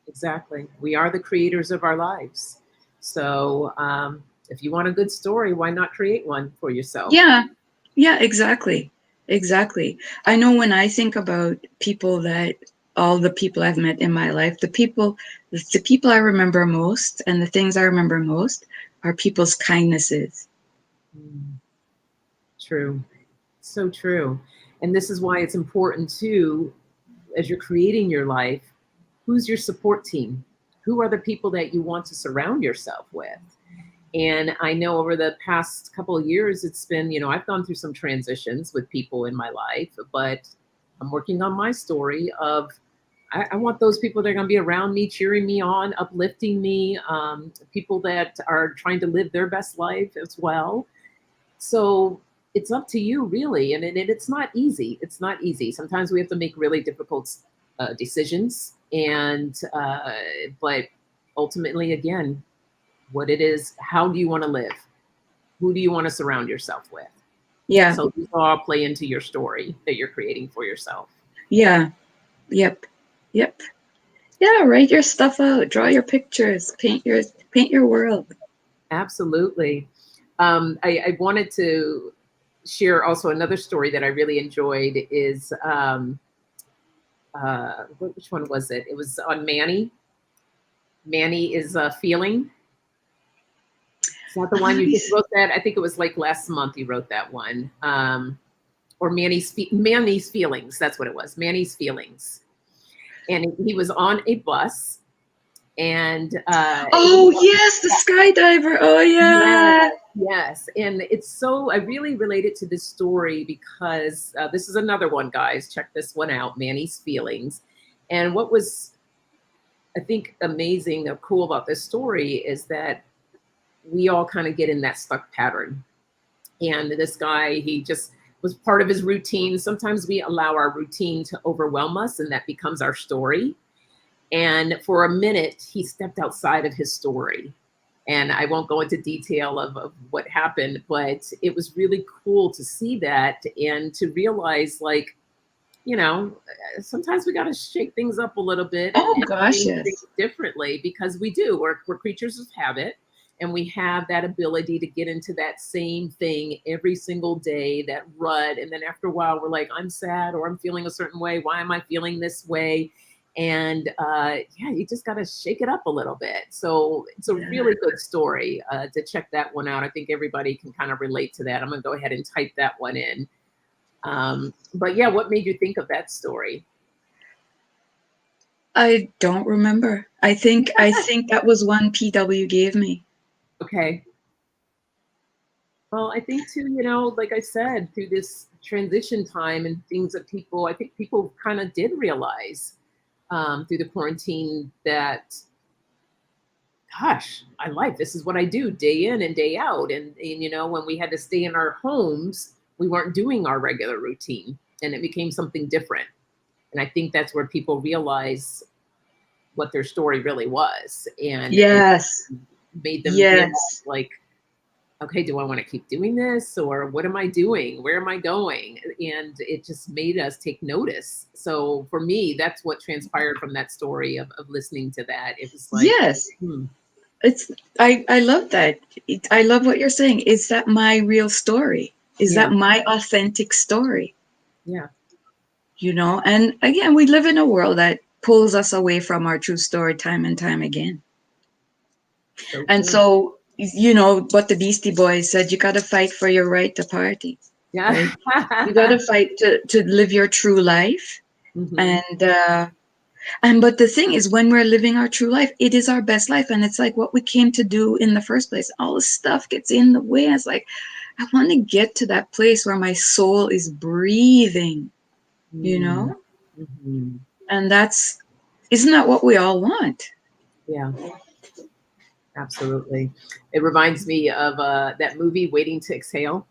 exactly. We are the creators of our lives. So if you want a good story, why not create one for yourself? Yeah, yeah, exactly. Exactly. I know when I think about people that all the people I've met in my life, the people I remember most and the things I remember most are people's kindnesses. Mm, true. So true. And this is why it's important too, as you're creating your life, who's your support team? Who are the people that you want to surround yourself with? And I know over the past couple of years, it's been, I've gone through some transitions with people in my life, but I'm working on my story of I want those people that are going to be around me, cheering me on, uplifting me, people that are trying to live their best life as well. So it's up to you, really. And it's not easy. It's not easy. Sometimes we have to make really difficult decisions. But ultimately, again, what it is, how do you want to live? Who do you want to surround yourself with? Yeah, So these all play into your story that you're creating for yourself. yeah, yep, yep. Yeah, write your stuff out, draw your pictures, paint your world. Absolutely. I wanted to share also another story that I really enjoyed is which one was it? It was on Manny. Manny is a feeling. It's not the one Let you me just see. wrote that. I think it was like last month you wrote that one. Or Manny's feelings. That's what it was. Manny's feelings. And he was on a bus, and it was Oh yes, the skydiver. Oh yes, yeah. yes. And it's so I really related to this story because this is another one, guys. Check this one out. Manny's feelings. And what was I think amazing or cool about this story is that we all kind of get in that stuck pattern. And this guy, he just was part of his routine. Sometimes we allow our routine to overwhelm us, and that becomes our story. And for a minute, he stepped outside of his story. And I won't go into detail of what happened, but it was really cool to see that and to realize, like, sometimes we got to shake things up a little bit and, Oh and gosh, do things yes. differently because we do. We're creatures of habit, and we have that ability to get into that same thing every single day, that rut. And then after a while, we're like, I'm sad or I'm feeling a certain way. Why am I feeling this way? And yeah, you just got to shake it up a little bit. So it's a Yeah. really good story to check that one out. I think everybody can kind of relate to that. I'm going to go ahead and type that one in. But yeah, what made you think of that story? I don't remember. I think that was one PW gave me. Okay. Well, I think too, like I said, through this transition time and things that I think people kind of did realize through the quarantine that, gosh, I like this is what I do day in and day out. And when we had to stay in our homes, we weren't doing our regular routine and it became something different. And I think that's where people realize what their story really was and Yes. made them realize Yes. like okay, do I want to keep doing this, or what am I doing? Where am I going? And it just made us take notice. So for me, that's what transpired from that story of listening to that. It was like, Yes, hmm, it's I love that. I love what you're saying. Is that my real story? Is yeah, that my authentic story? yeah, You know, and again, we live in a world that pulls us away from our true story time and time again. so And true. so, you know, what the Beastie Boys said, you got to fight for your right to party, Yeah. right? You got to fight to live your true life. Hmm. And but the thing is, when we're living our true life, it is our best life, and it's like what we came to do in the first place. All this stuff gets in the way. It's like I want to get to that place where my soul is breathing, you know, Hmm. and that's isn't that what we all want? Yeah, absolutely. It reminds me of that movie, Waiting to Exhale.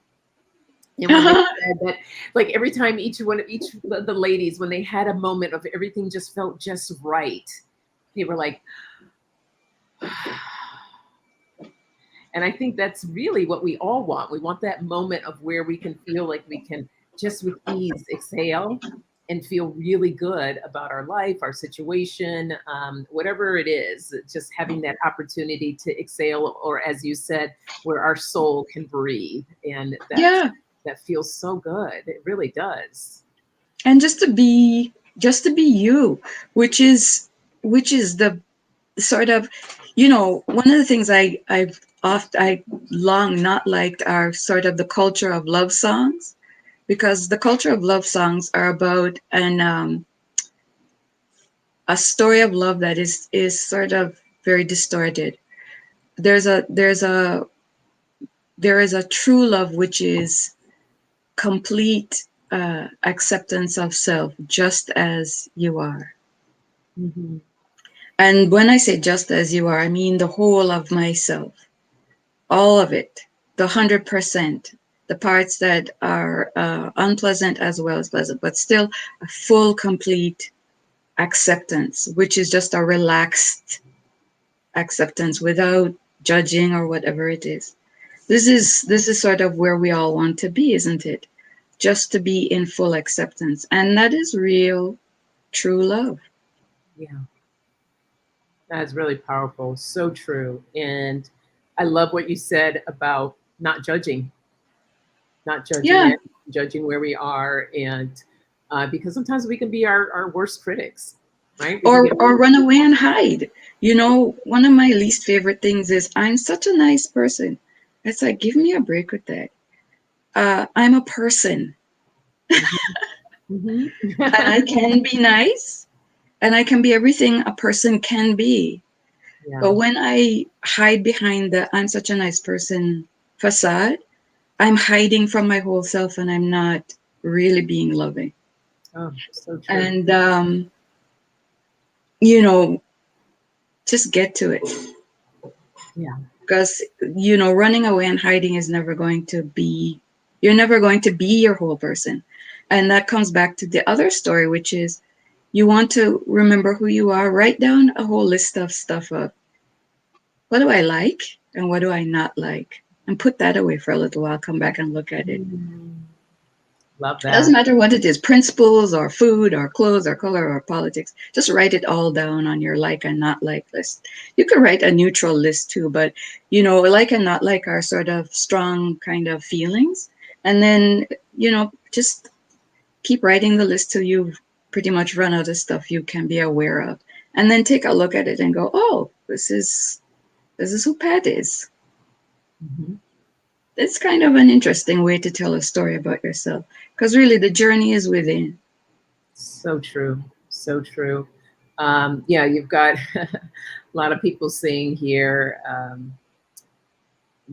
And when they said that, like every time each one of each the ladies, when they had a moment of everything just felt just right, they were like, and I think that's really what we all want. We want that moment of where we can feel like we can just with ease exhale and feel really good about our life, our situation, whatever it is, just having that opportunity to exhale, or as you said, where our soul can breathe. And Yeah, that feels so good. It really does. and just to be you, which is the sort of, you know, one of the things I long not liked are sort of the culture of love songs, because the culture of love songs are about a story of love that is sort of very distorted. There's a true love, which is complete acceptance of self just as you are. Hmm. And when I say just as you are, I mean the whole of myself, all of it, the 100%, the parts that are unpleasant as well as pleasant, but still a full, complete acceptance, which is just a relaxed acceptance without judging or whatever it is. This is sort of where we all want to be, isn't it? Just to be in full acceptance. And that is real, true love. Yeah, that's really powerful. So true. And I love what you said about not judging, not judging Yeah. it, judging where we are. And because sometimes we can be our worst critics, right? We can Or get, or run away and hide. You know, one of my least favorite things is I'm such a nice person. It's like, give me a break with that. I'm a person, hmm. and I can be nice, and I can be everything a person can be. Yeah. But when I hide behind the I'm such a nice person facade, I'm hiding from my whole self, and I'm not really being loving. Oh, so true. And you know, just get to it. Yeah. Because, you know, running away and hiding is never going to be, you're never going to be your whole person. And that comes back to the other story, which is you want to remember who you are. Write down a whole list of stuff of what do I like and what do I not like, and put that away for a little while. Come back and look at it. Mm, love It doesn't that. matter what it is, principles or food or clothes or color or politics. Just write it all down on your like and not like list. You can write a neutral list too, but you know, like and not like are sort of strong kind of feelings. And then, you know, just keep writing the list till you've pretty much run out of stuff you can be aware of. And then take a look at it and go, oh, this is who Pat is. Hmm. It's kind of an interesting way to tell a story about yourself. Because really the journey is within. So true. So true. Yeah, you've got a lot of people saying here.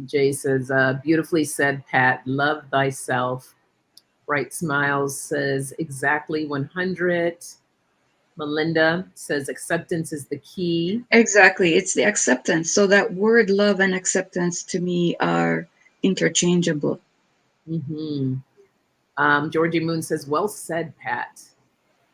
Jay says, beautifully said, Pat. Love thyself. Bright Smiles says, exactly 100. Melinda says, acceptance is the key. Exactly. It's the acceptance. So that word love and acceptance to me are interchangeable. Hmm. Georgie Moon says, well said, Pat.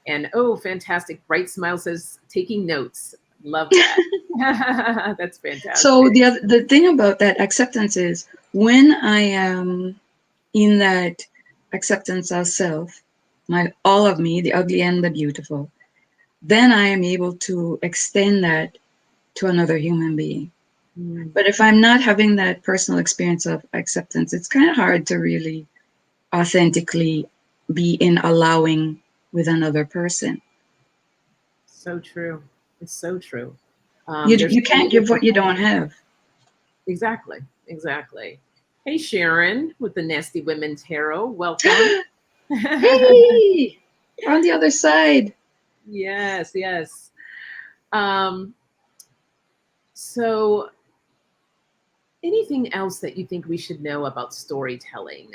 And oh, fantastic. Bright Smile says, taking notes. Love that. That's So fantastic. the thing about that acceptance is when I am in that acceptance of self, my all of me, the ugly and the beautiful, then I am able to extend that to another human being. Mm. But if I'm not having that personal experience of acceptance, it's kind of hard to really authentically be in allowing with another person. So true. It's so true. You, There's you so many can't give different. what you don't have. Exactly. Exactly. Hey, Sharon with the Nasty Women Tarot. Welcome. Hey, on the other side. Yes, yes. Um, so, anything else that you think we should know about storytelling?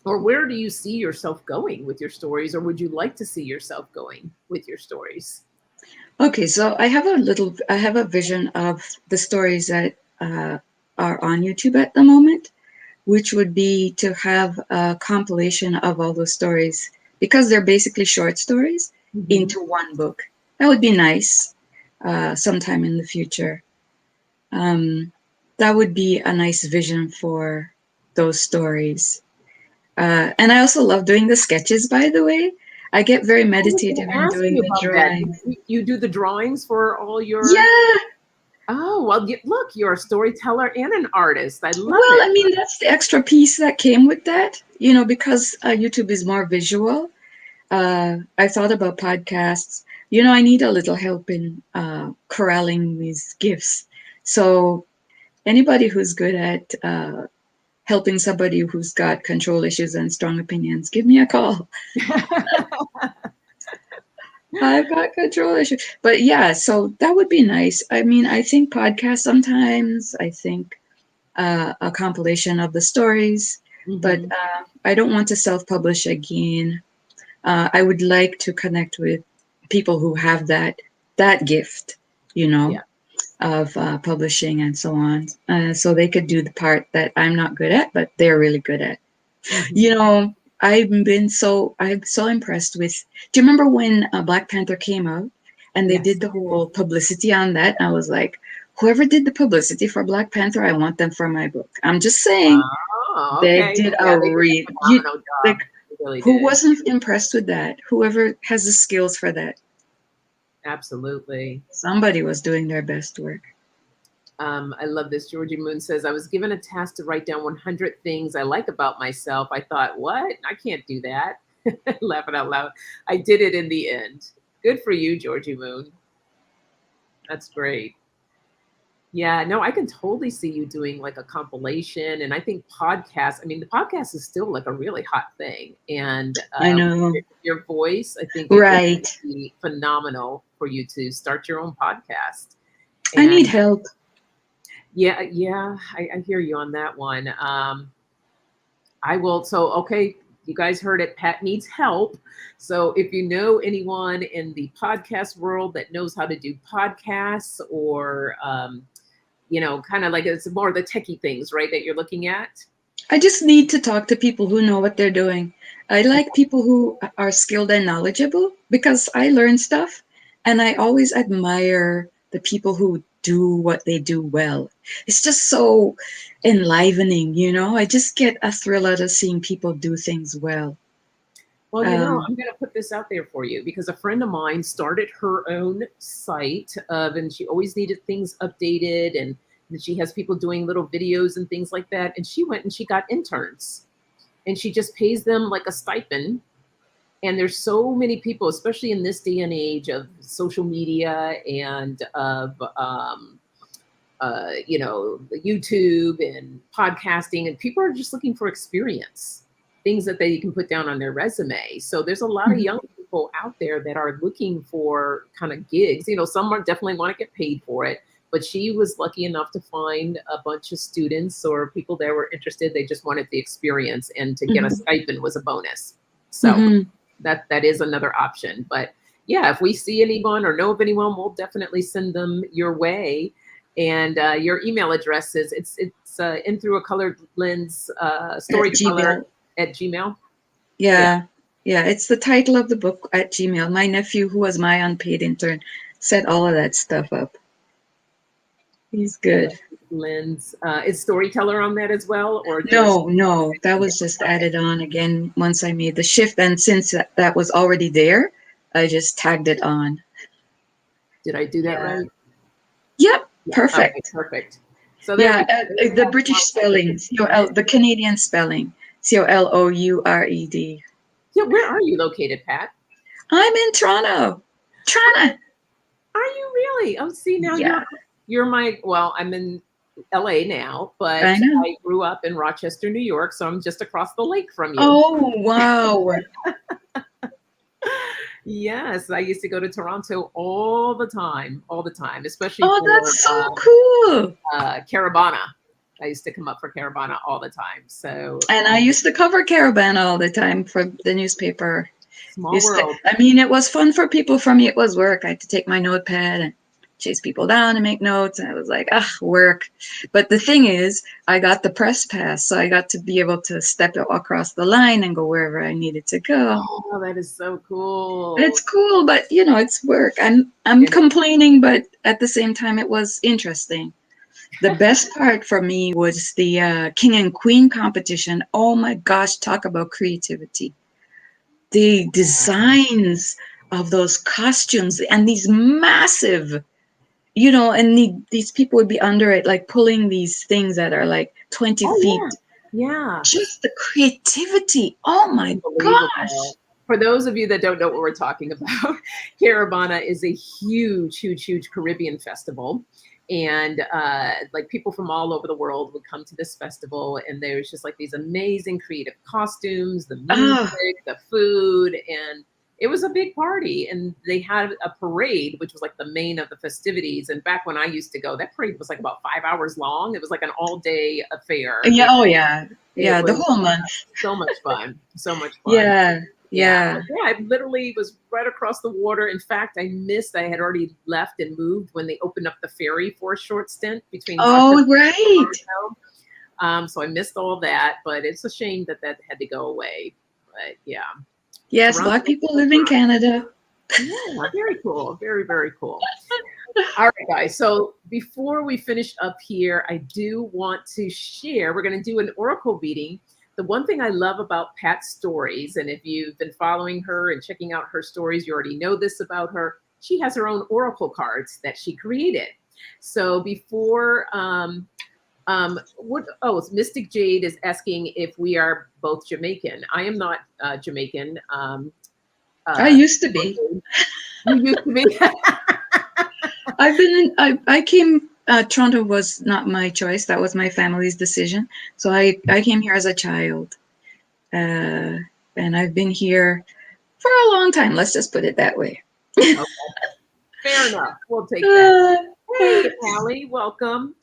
Or where do you see yourself going with your stories? Or would you like to see yourself going with your stories? Okay, so I have a vision of the stories that are on YouTube at the moment, which would be to have a compilation of all those stories because they're basically short stories Hmm. into one book. That would be nice sometime in the future. Um, that would be a nice vision for those stories. And I also love doing the sketches, by the way. I get very I was going meditative to in ask doing you the about that. drawings. You do the drawings for all your. Yeah, Oh, well, look, you're a storyteller and an artist. I love well, it. I mean, that's the extra piece that came with that, because YouTube is more visual. I thought about podcasts. I need a little help in corralling these gifts. So, anybody who's good at helping somebody who's got control issues and strong opinions, give me a call. I've got control issues. But yeah, so that would be nice. I mean, I think podcasts sometimes, I think a compilation of the stories, but Hmm. I don't want to self publish again. I would like to connect with people who have that gift, you know, Yeah. of publishing and so on, so they could do the part that I'm not good at, but they're really good at. Hmm. You know, I'm so impressed with. Do you remember when Black Panther came out and they did Yes. the whole publicity on that? I was like, whoever did the publicity for Black Panther, I want them for my book. I'm just saying Oh, they okay. did Yeah, a they did a real you phenomenal like. job. They really Who did. wasn't impressed with that? Whoever has the skills for that, Absolutely. somebody was doing their best work. I love this. Georgie Moon says, I was given a task to write down 100 things I like about myself. I thought, what? I can't do that. Laughing out loud. I did it in the end. Good for you, Georgie Moon. That's great. Yeah, no, I can totally see you doing like a compilation. And I think podcasts, I mean, the podcast is still like a really hot thing. And I know, your voice, I think it would right? be phenomenal for you to start your own podcast. I need And help. yeah, yeah, I hear you on that one. I will. So, okay, you guys heard it. Pat needs help. So, if you know anyone in the podcast world that knows how to do podcasts or, kind of like it's more the techie things, right, that you're looking at. I just need to talk to people who know what they're doing. I like people who are skilled and knowledgeable because I learn stuff and I always admire the people who do what they do well. It's just so enlivening. I just get a thrill out of seeing people do things well. Well, Um, I'm going to put this out there for you because a friend of mine started her own site and she always needed things updated and she has people doing little videos and things like that. And she went and she got interns and she just pays them like a stipend. And there's so many people, especially in this day and age of social media and of, YouTube and podcasting, and people are just looking for experience, things that they can put down on their resume. So there's a lot of young people out there that are looking for kind of gigs. Some are definitely want to get paid for it, but she was lucky enough to find a bunch of students or people that were interested. They just wanted the experience, and to get a mhm, stipend was a bonus. So mhm. that is another option. But yeah, if we see anyone or know of anyone, we'll definitely send them your way. And your email address is it's in through a colored lens At storyteller Gmail. at Gmail. Yeah. Yeah. Yeah. It's the title of the book at Gmail. My nephew, who was my unpaid intern, set all of that stuff up. He's good. Lynn's is Storyteller on that as well, or just No, that was just okay? added on again once I made the shift. And since that was already there, I just tagged it on. Did I do that Yeah. right? Yep. Yeah. Okay, Perfect. perfect. So there we Yeah. go. There's The Pat British spelling, Watson. the Canadian spelling, COLOURED. Yeah, where are you located, Pat? I'm in Toronto. Toronto. Are you really? Oh, see, now Yeah. you're my well, I'm in LA now, I but know. I grew up in Rochester, New York, so I'm just across the lake from you. Oh, wow. Yes, I used to go to Toronto all the time, especially Oh, for that's so cool. Caravana. I used to come up for Caravana all the time. So And I used to cover Caravan all the time for the newspaper. small world. I mean, it was fun for people. For me, it was work. I had to take my notepad and chase people down and make notes. And I was like, work. But the thing is, I got the press pass. So I got to be able to step across the line and go wherever I needed to go. Oh, that is so cool. It's cool, but it's work. I'm complaining, but at the same time, it was interesting. The best part for me was the King and Queen competition. Oh my gosh, talk about creativity. The designs of those costumes and these massive, and these people would be under it, like pulling these things that are like 20 Oh feet. yeah, yeah. Just the creativity. Oh my gosh. Unbelievable. For those of you that don't know what we're talking about, Caravana is a huge, huge, huge Caribbean festival. And like people from all over the world would come to this festival, and there's just like these amazing creative costumes, the Oh, music, the food, and it was a big party. And they had a parade, which was like the main of the festivities. And back when I used to go, that parade was like about 5 hours long. It was like an all-day affair. yeah. Oh, yeah. It Yeah. The was whole month. so much fun. So much fun. Yeah. Yeah. Yeah. But yeah, I literally was right across the water. In fact, I had already left and moved when they opened up the ferry for a short stint between Rochester Oh, and right. Toronto. So I missed all that, but it's a shame that that had to go away. But yeah, Yes. Toronto. Black people live in Canada. Yeah, very cool. Very, very cool. All right, guys. So before we finish up here, I do want to share, we're going to do an oracle reading. The one thing I love about Pat's stories, and if you've been following her and checking out her stories, you already know this about her. She has her own oracle cards that she created. So before, it's Mystic Jade is asking if we are both Jamaican. I am not Jamaican. I used to be. You used to be. I came, Toronto was not my choice. That was my family's decision. So I came here as a child. And I've been here for a long time. Let's just put it that way. Okay. Fair enough. We'll take that. Hey, Allie, welcome.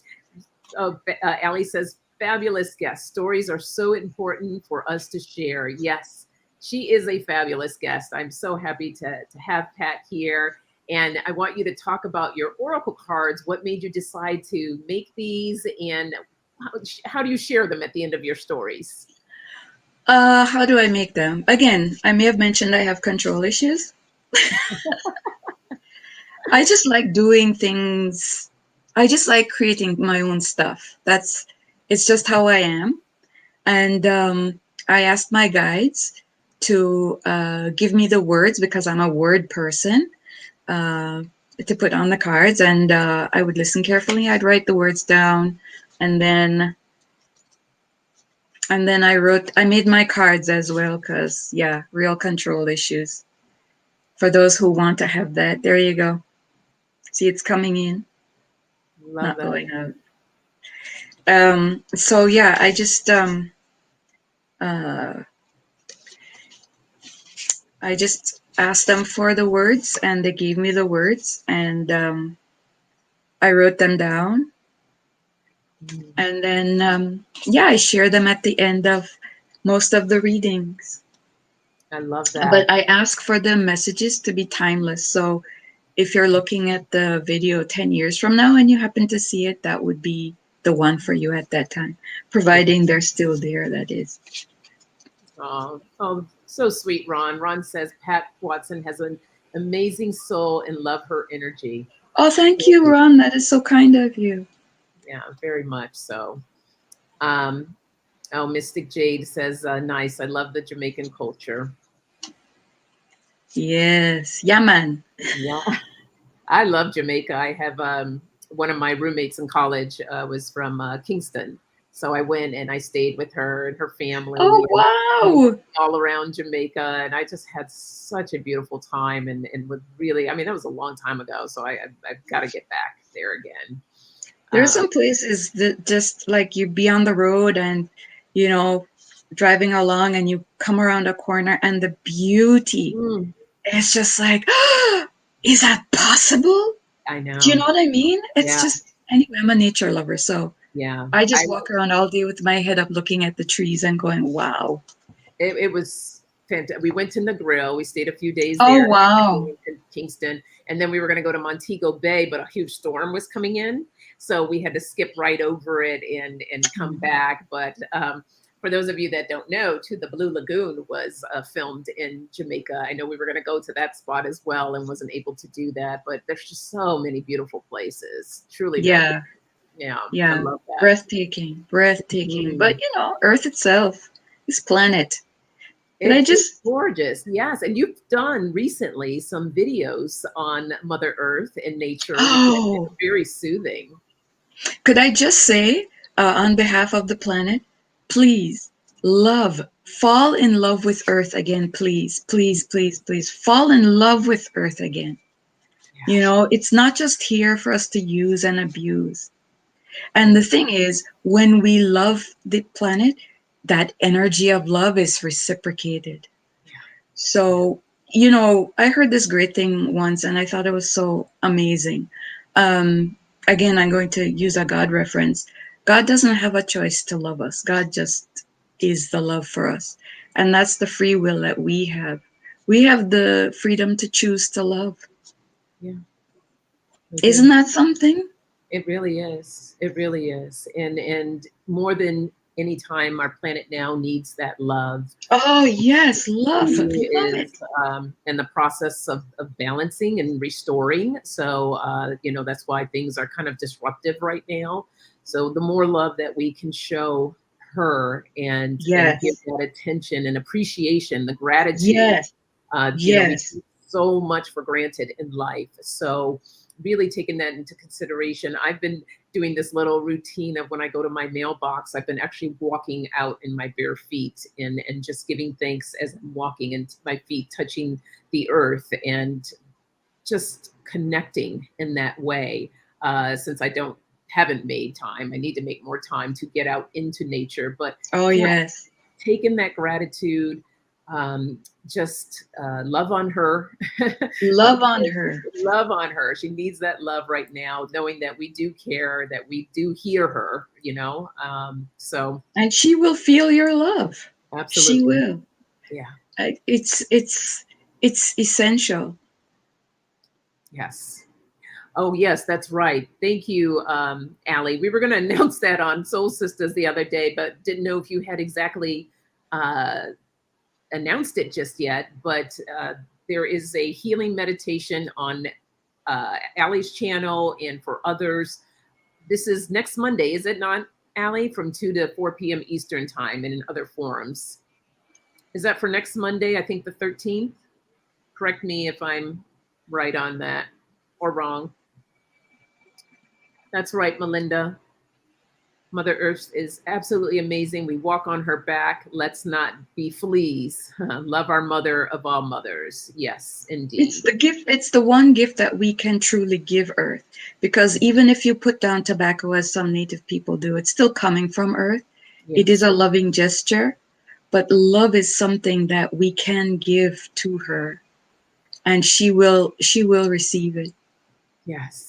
Allie says, fabulous guest. Stories are so important for us to share. Yes, she is a fabulous guest. I'm so happy to have Pat here. And I want you to talk about your oracle cards. What made you decide to make these, and how do you share them at the end of your stories? How do I make them? Again, I may have mentioned I have control issues. I just like doing things. I just like creating my own stuff. It's just how I am. And I asked my guides to give me the words because I'm a word person to put on the cards. And I would listen carefully. I'd write the words down. And then I made my cards as well because, yeah, real control issues. For those who want to have that, there you go. See, it's coming in, Love not that. going out. So yeah, I just uh, asked them for the words, and they gave me the words, and I wrote them down, and then yeah, I share them at the end of most of the readings. I love that. But I ask for the messages to be timeless. So if you're looking at the video 10 years from now and you happen to see it, that would be the one for you at that time, providing they're still there, that is. Oh, so sweet, Ron. Ron says Pat Watson has an amazing soul and love her energy. Oh, thank you, Ron. That is so kind of you. Yeah, very much so. Um, oh, Mystic Jade says, nice. I love the Jamaican culture. Yes. Yeah, man. Yeah, I love Jamaica. I have one of my roommates in college was from Kingston. So I went and I stayed with her and her family Oh, and wow. all around Jamaica. And I just had such a beautiful time and would really, I mean, that was a long time ago. So I've got to get back there again. There are Uh, some places that just like you be on the road and, you know, driving along and you come around a corner and the beauty mm, is just like, is that possible? I Do you know. know what I mean? It's Yeah. just, anyway, I'm a nature lover. So Yeah. I I just walk around all day with my head up looking at the trees and going, wow. it was fantastic. We went to Negril. We stayed a few days Oh, there wow. in Kingston, and then we were going to go to Montego Bay, but a huge storm was coming in, so we had to skip right over it and come back. But for those of you that don't know, too, the Blue Lagoon was filmed in Jamaica. I know we were going to go to that spot as well and wasn't able to do that, but there's just so many beautiful places. Truly magnificent. Yeah. Yeah, I Yeah. love that. Breathtaking. Breathtaking. Mhm. But, you know, Earth itself, this planet. But I It's just, gorgeous. Yes. And you've done recently some videos on Mother Earth and nature, which is oh, very soothing. could I just say, on behalf of the planet, please fall in love with Earth again, please, please, please, please, fall in love with Earth again. You Yeah. know, it's not just here for us to use and abuse. And the thing is, when we love the planet, that energy of love is reciprocated. Yeah. So, you know, I heard this great thing once and I thought it was so amazing. Again, I'm going to use a God reference. God doesn't have a choice to love us, God just is the love for us. And that's the free will that we have. We have the freedom to choose to love. Yeah. We Isn't do. that something? It really is. It really is. And more than any time, our planet now needs that love. Oh, yes, love. Really Love it. is in the process of balancing and restoring. So, that's why things are kind of disruptive right now. So, the more love that we can show her and give Yes, that attention and appreciation, the gratitude, yes, we yes. take so much for granted in life. So, really taking that into consideration. I've been doing this little routine of when I go to my mailbox, I've been actually walking out in my bare feet and just giving thanks as I'm walking and my feet touching the earth and just connecting in that way. Since I don't haven't made time, I need to make more time to get out into nature. But Oh, yeah, yes. taking that gratitude, just love on her. Love on her. Love on her. She needs that love right now, knowing that we do care, that we do hear her. So And she will feel your love. She absolutely. will. Yeah. It's essential. Yes. Oh, yes, that's right. Thank you, Allie. We were going to announce that on Soul Sisters the other day, but didn't know if you had exactly uh, announced it just yet. But there is a healing meditation on Allie's channel and for others. This is next Monday, is it not, Allie? From 2 to 4 p.m. Eastern time and in other forums. Is that for next Monday? I think the 13th. Correct me if I'm right on that or wrong. That's right, Melinda. Mother Earth is absolutely amazing. We walk on her back. Let's not be fleas. Love our mother of all mothers. Yes, It's indeed. the gift, it's the one gift that we can truly give Earth. Because even if you put down tobacco, as some native people do, it's still coming from Earth. It is Yes, a loving gesture, but love is something that we can give to her, and she will receive it. yes.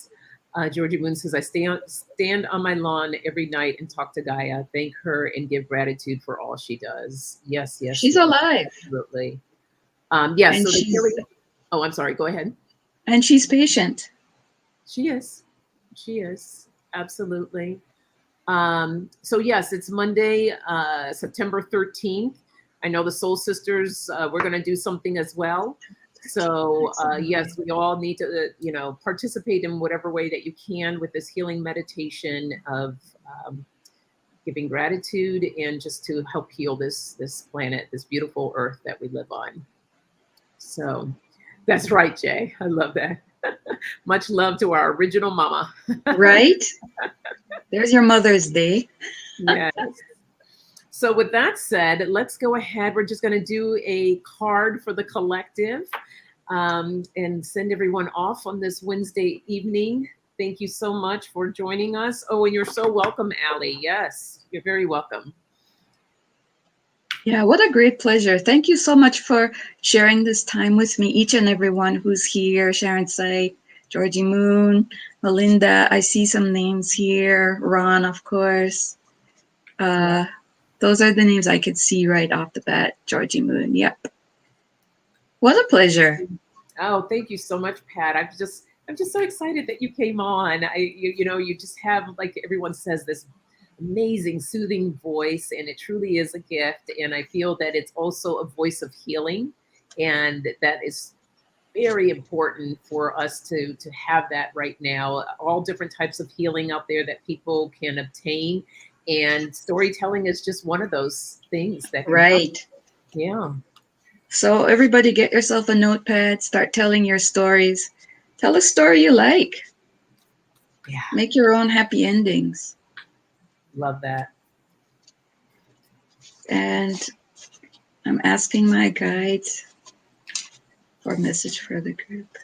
Georgie Moon says, I stand on my lawn every night and talk to Gaia, thank her, and give gratitude for all she does. Yes, yes, She's yes, alive, absolutely. Yes, and so the she's healing. Oh, I'm sorry. Go ahead. and she's patient. She is. She is. Absolutely. So yes, it's Monday, September 13th. I know the Soul Sisters, we're going to do something as well. So yes, Absolutely. we all need to, participate in whatever way that you can with this healing meditation of um, giving gratitude and just to help heal this planet, this beautiful earth that we live on. So that's right, Jay. I love that. Much love to our original mama. Right? There's your Mother's Day. Yes. So with that said, let's go ahead. We're just going to do a card for the collective and send everyone off on this Wednesday evening. Thank you so much for joining us. Oh, and you're so welcome, Allie. Yes, you're very welcome. Yeah, what a great pleasure. Thank you so much for sharing this time with me, each and everyone who's here. Sharon Sight, Georgie Moon, Melinda. I see some names here. Ron, of course. Uh, those are the names I could see right off the bat. Georgie Moon. Yep. What a pleasure. Oh, thank you so much, Pat. I'm just so excited that you came on. You just have, like everyone says, this amazing, soothing voice, and it truly is a gift. And I feel that it's also a voice of healing, and that is very important for us to have that right now. All different types of healing out there that people can obtain, and storytelling is just one of those things that can help. Right. Yeah, So, everybody, get yourself a notepad, start telling your stories. Tell a story you like. yeah, Make your own happy endings. love that. And I'm asking my guides for a message for the group.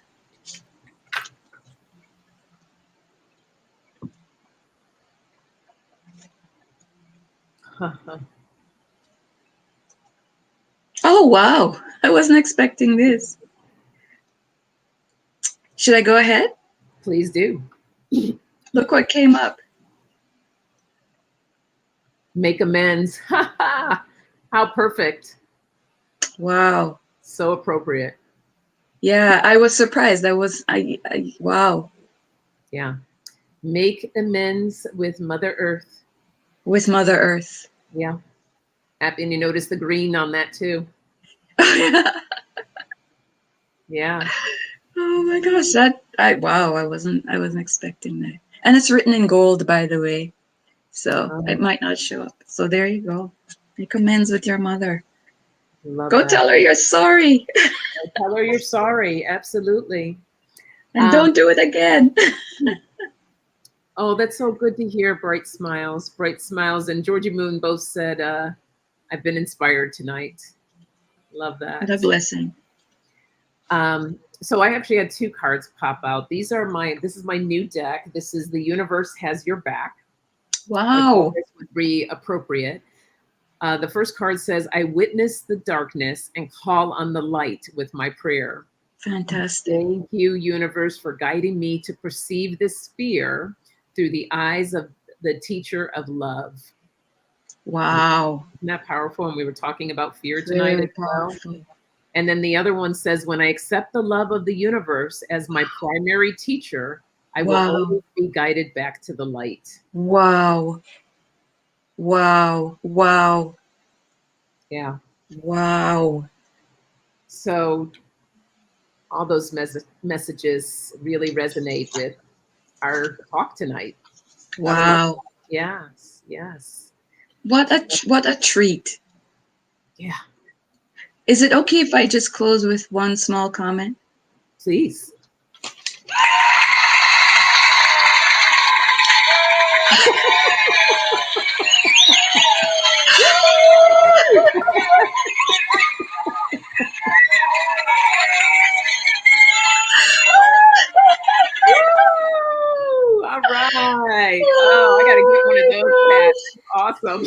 Oh, wow. I wasn't expecting this. Should I go ahead? Please do. Look what came up. Make amends. How perfect. Wow. So appropriate. Yeah, I was surprised. Wow. Yeah. Make amends with Mother Earth. With Mother Earth. Yeah. And you notice the green on that too. Yeah. Oh my gosh, wow, I wasn't expecting that. And it's written in gold, by the way. So it Um, might not show up. So there you go. Make amends with your mother. love Go that. tell her you're sorry Tell her you're sorry. Absolutely. and Um, don't do it again. oh, that's so good to hear. Bright smiles. Bright smiles. And Georgie Moon both said, I've been inspired tonight. Love What a that. blessing. So I actually had two cards pop out. This is my new deck. This is The Universe Has Your Back. I thought Wow. this would be appropriate. The first card says, I witness the darkness and call on the light with my prayer. Fantastic. Thank you, universe, for guiding me to perceive this fear through the eyes of the teacher of love. Wow. Isn't that powerful? And we were talking about fear tonight Very as well. powerful. And then the other one says, when I accept the love of the universe as my primary teacher, I will Wow. always be guided back to the light. Wow. Wow. Wow. Yeah. Wow. So all those messages really resonate with our talk tonight. I would love. Wow. Yes. Yes. What a treat. Yeah. Is it okay if I just close with one small comment? Please. Woo! All right. Oh, I got to get one of those, Pat. Awesome.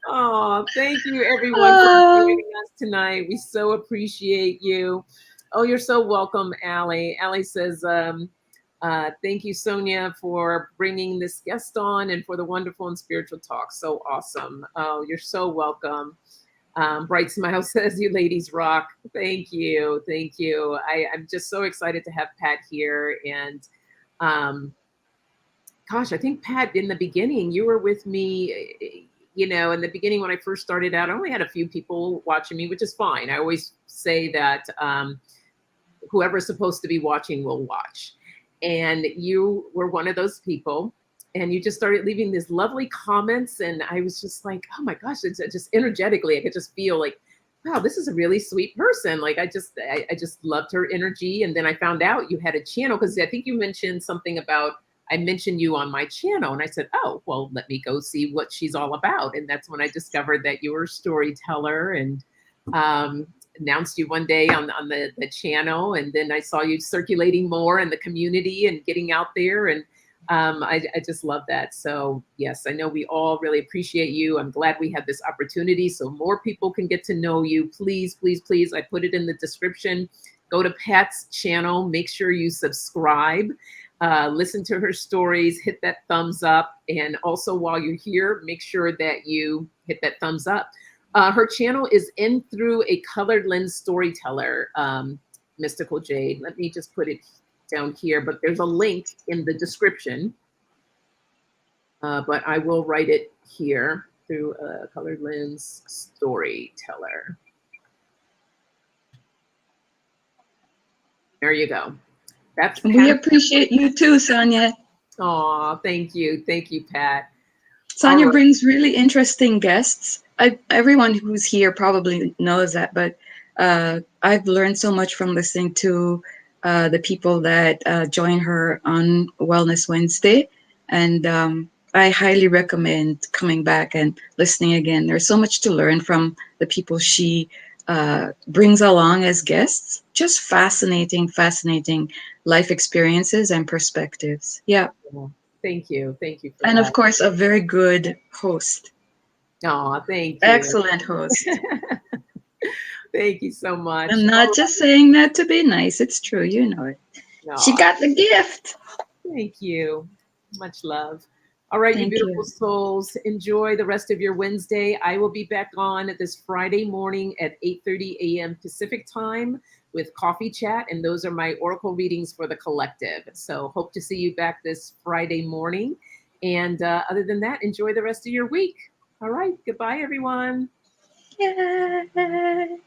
Oh, thank you everyone for joining us tonight. We so appreciate you. Oh, you're so welcome, Allie. Allie says, thank you, Sonia, for bringing this guest on and for the wonderful and spiritual talk. So awesome. Oh, you're so welcome. Bright Smile says, you ladies rock. Thank you. Thank you. I'm just so excited to have Pat here. And gosh, I think, Pat, in the beginning, you were with me you know, in the beginning when I first started out, I only had a few people watching me, which is fine. I always say that whoever's supposed to be watching will watch. And you were one of those people. And you just started leaving these lovely comments. And I was just like, oh my gosh, it's just energetically, I could just feel like, wow, this is a really sweet person. Like I just loved her energy. And then I found out you had a channel because I think you mentioned something about I mentioned you on my channel. And I said, oh, well, let me go see what she's all about. And that's when I discovered that you were a storyteller and announced you one day on the channel. And then I saw you circulating more in the community and getting out there. And I just love that. So yes, I know we all really appreciate you. I'm glad we had this opportunity so more people can get to know you. Please, please, please. I put it in the description. Go to Pat's channel. Make sure you subscribe. Listen to her stories, hit that thumbs up. And also while you're here, make sure that you hit that thumbs up. Her channel is In Through a Colored Lens Storyteller, Mystical Jade. Let me just put it down here, but there's a link in the description. But I will write it here, Through a Colored Lens Storyteller. There you go. That's Pat. We appreciate you too, Sonia. Oh, thank you. Thank you, Pat. Sonia brings really interesting guests. Everyone who's here probably knows that, but I've learned so much from listening to the people that join her on Wellness Wednesday. And I highly recommend coming back and listening again. There's so much to learn from the people she brings along as guests. Just fascinating life experiences and perspectives. Yeah. Thank you. Thank you. And of course, a very good host. Oh, thank you. Excellent host. Thank you so much. I'm not just saying that to be nice. It's true. You know it. No. She got the gift. Thank you. Much love. All right, you beautiful souls. Enjoy the rest of your Wednesday. I will be back on this Friday morning at 8:30 a.m. Pacific time with Coffee Chat. And those are my oracle readings for the collective. So hope to see you back this Friday morning. And other than that, enjoy the rest of your week. All right. Goodbye, everyone. Yay.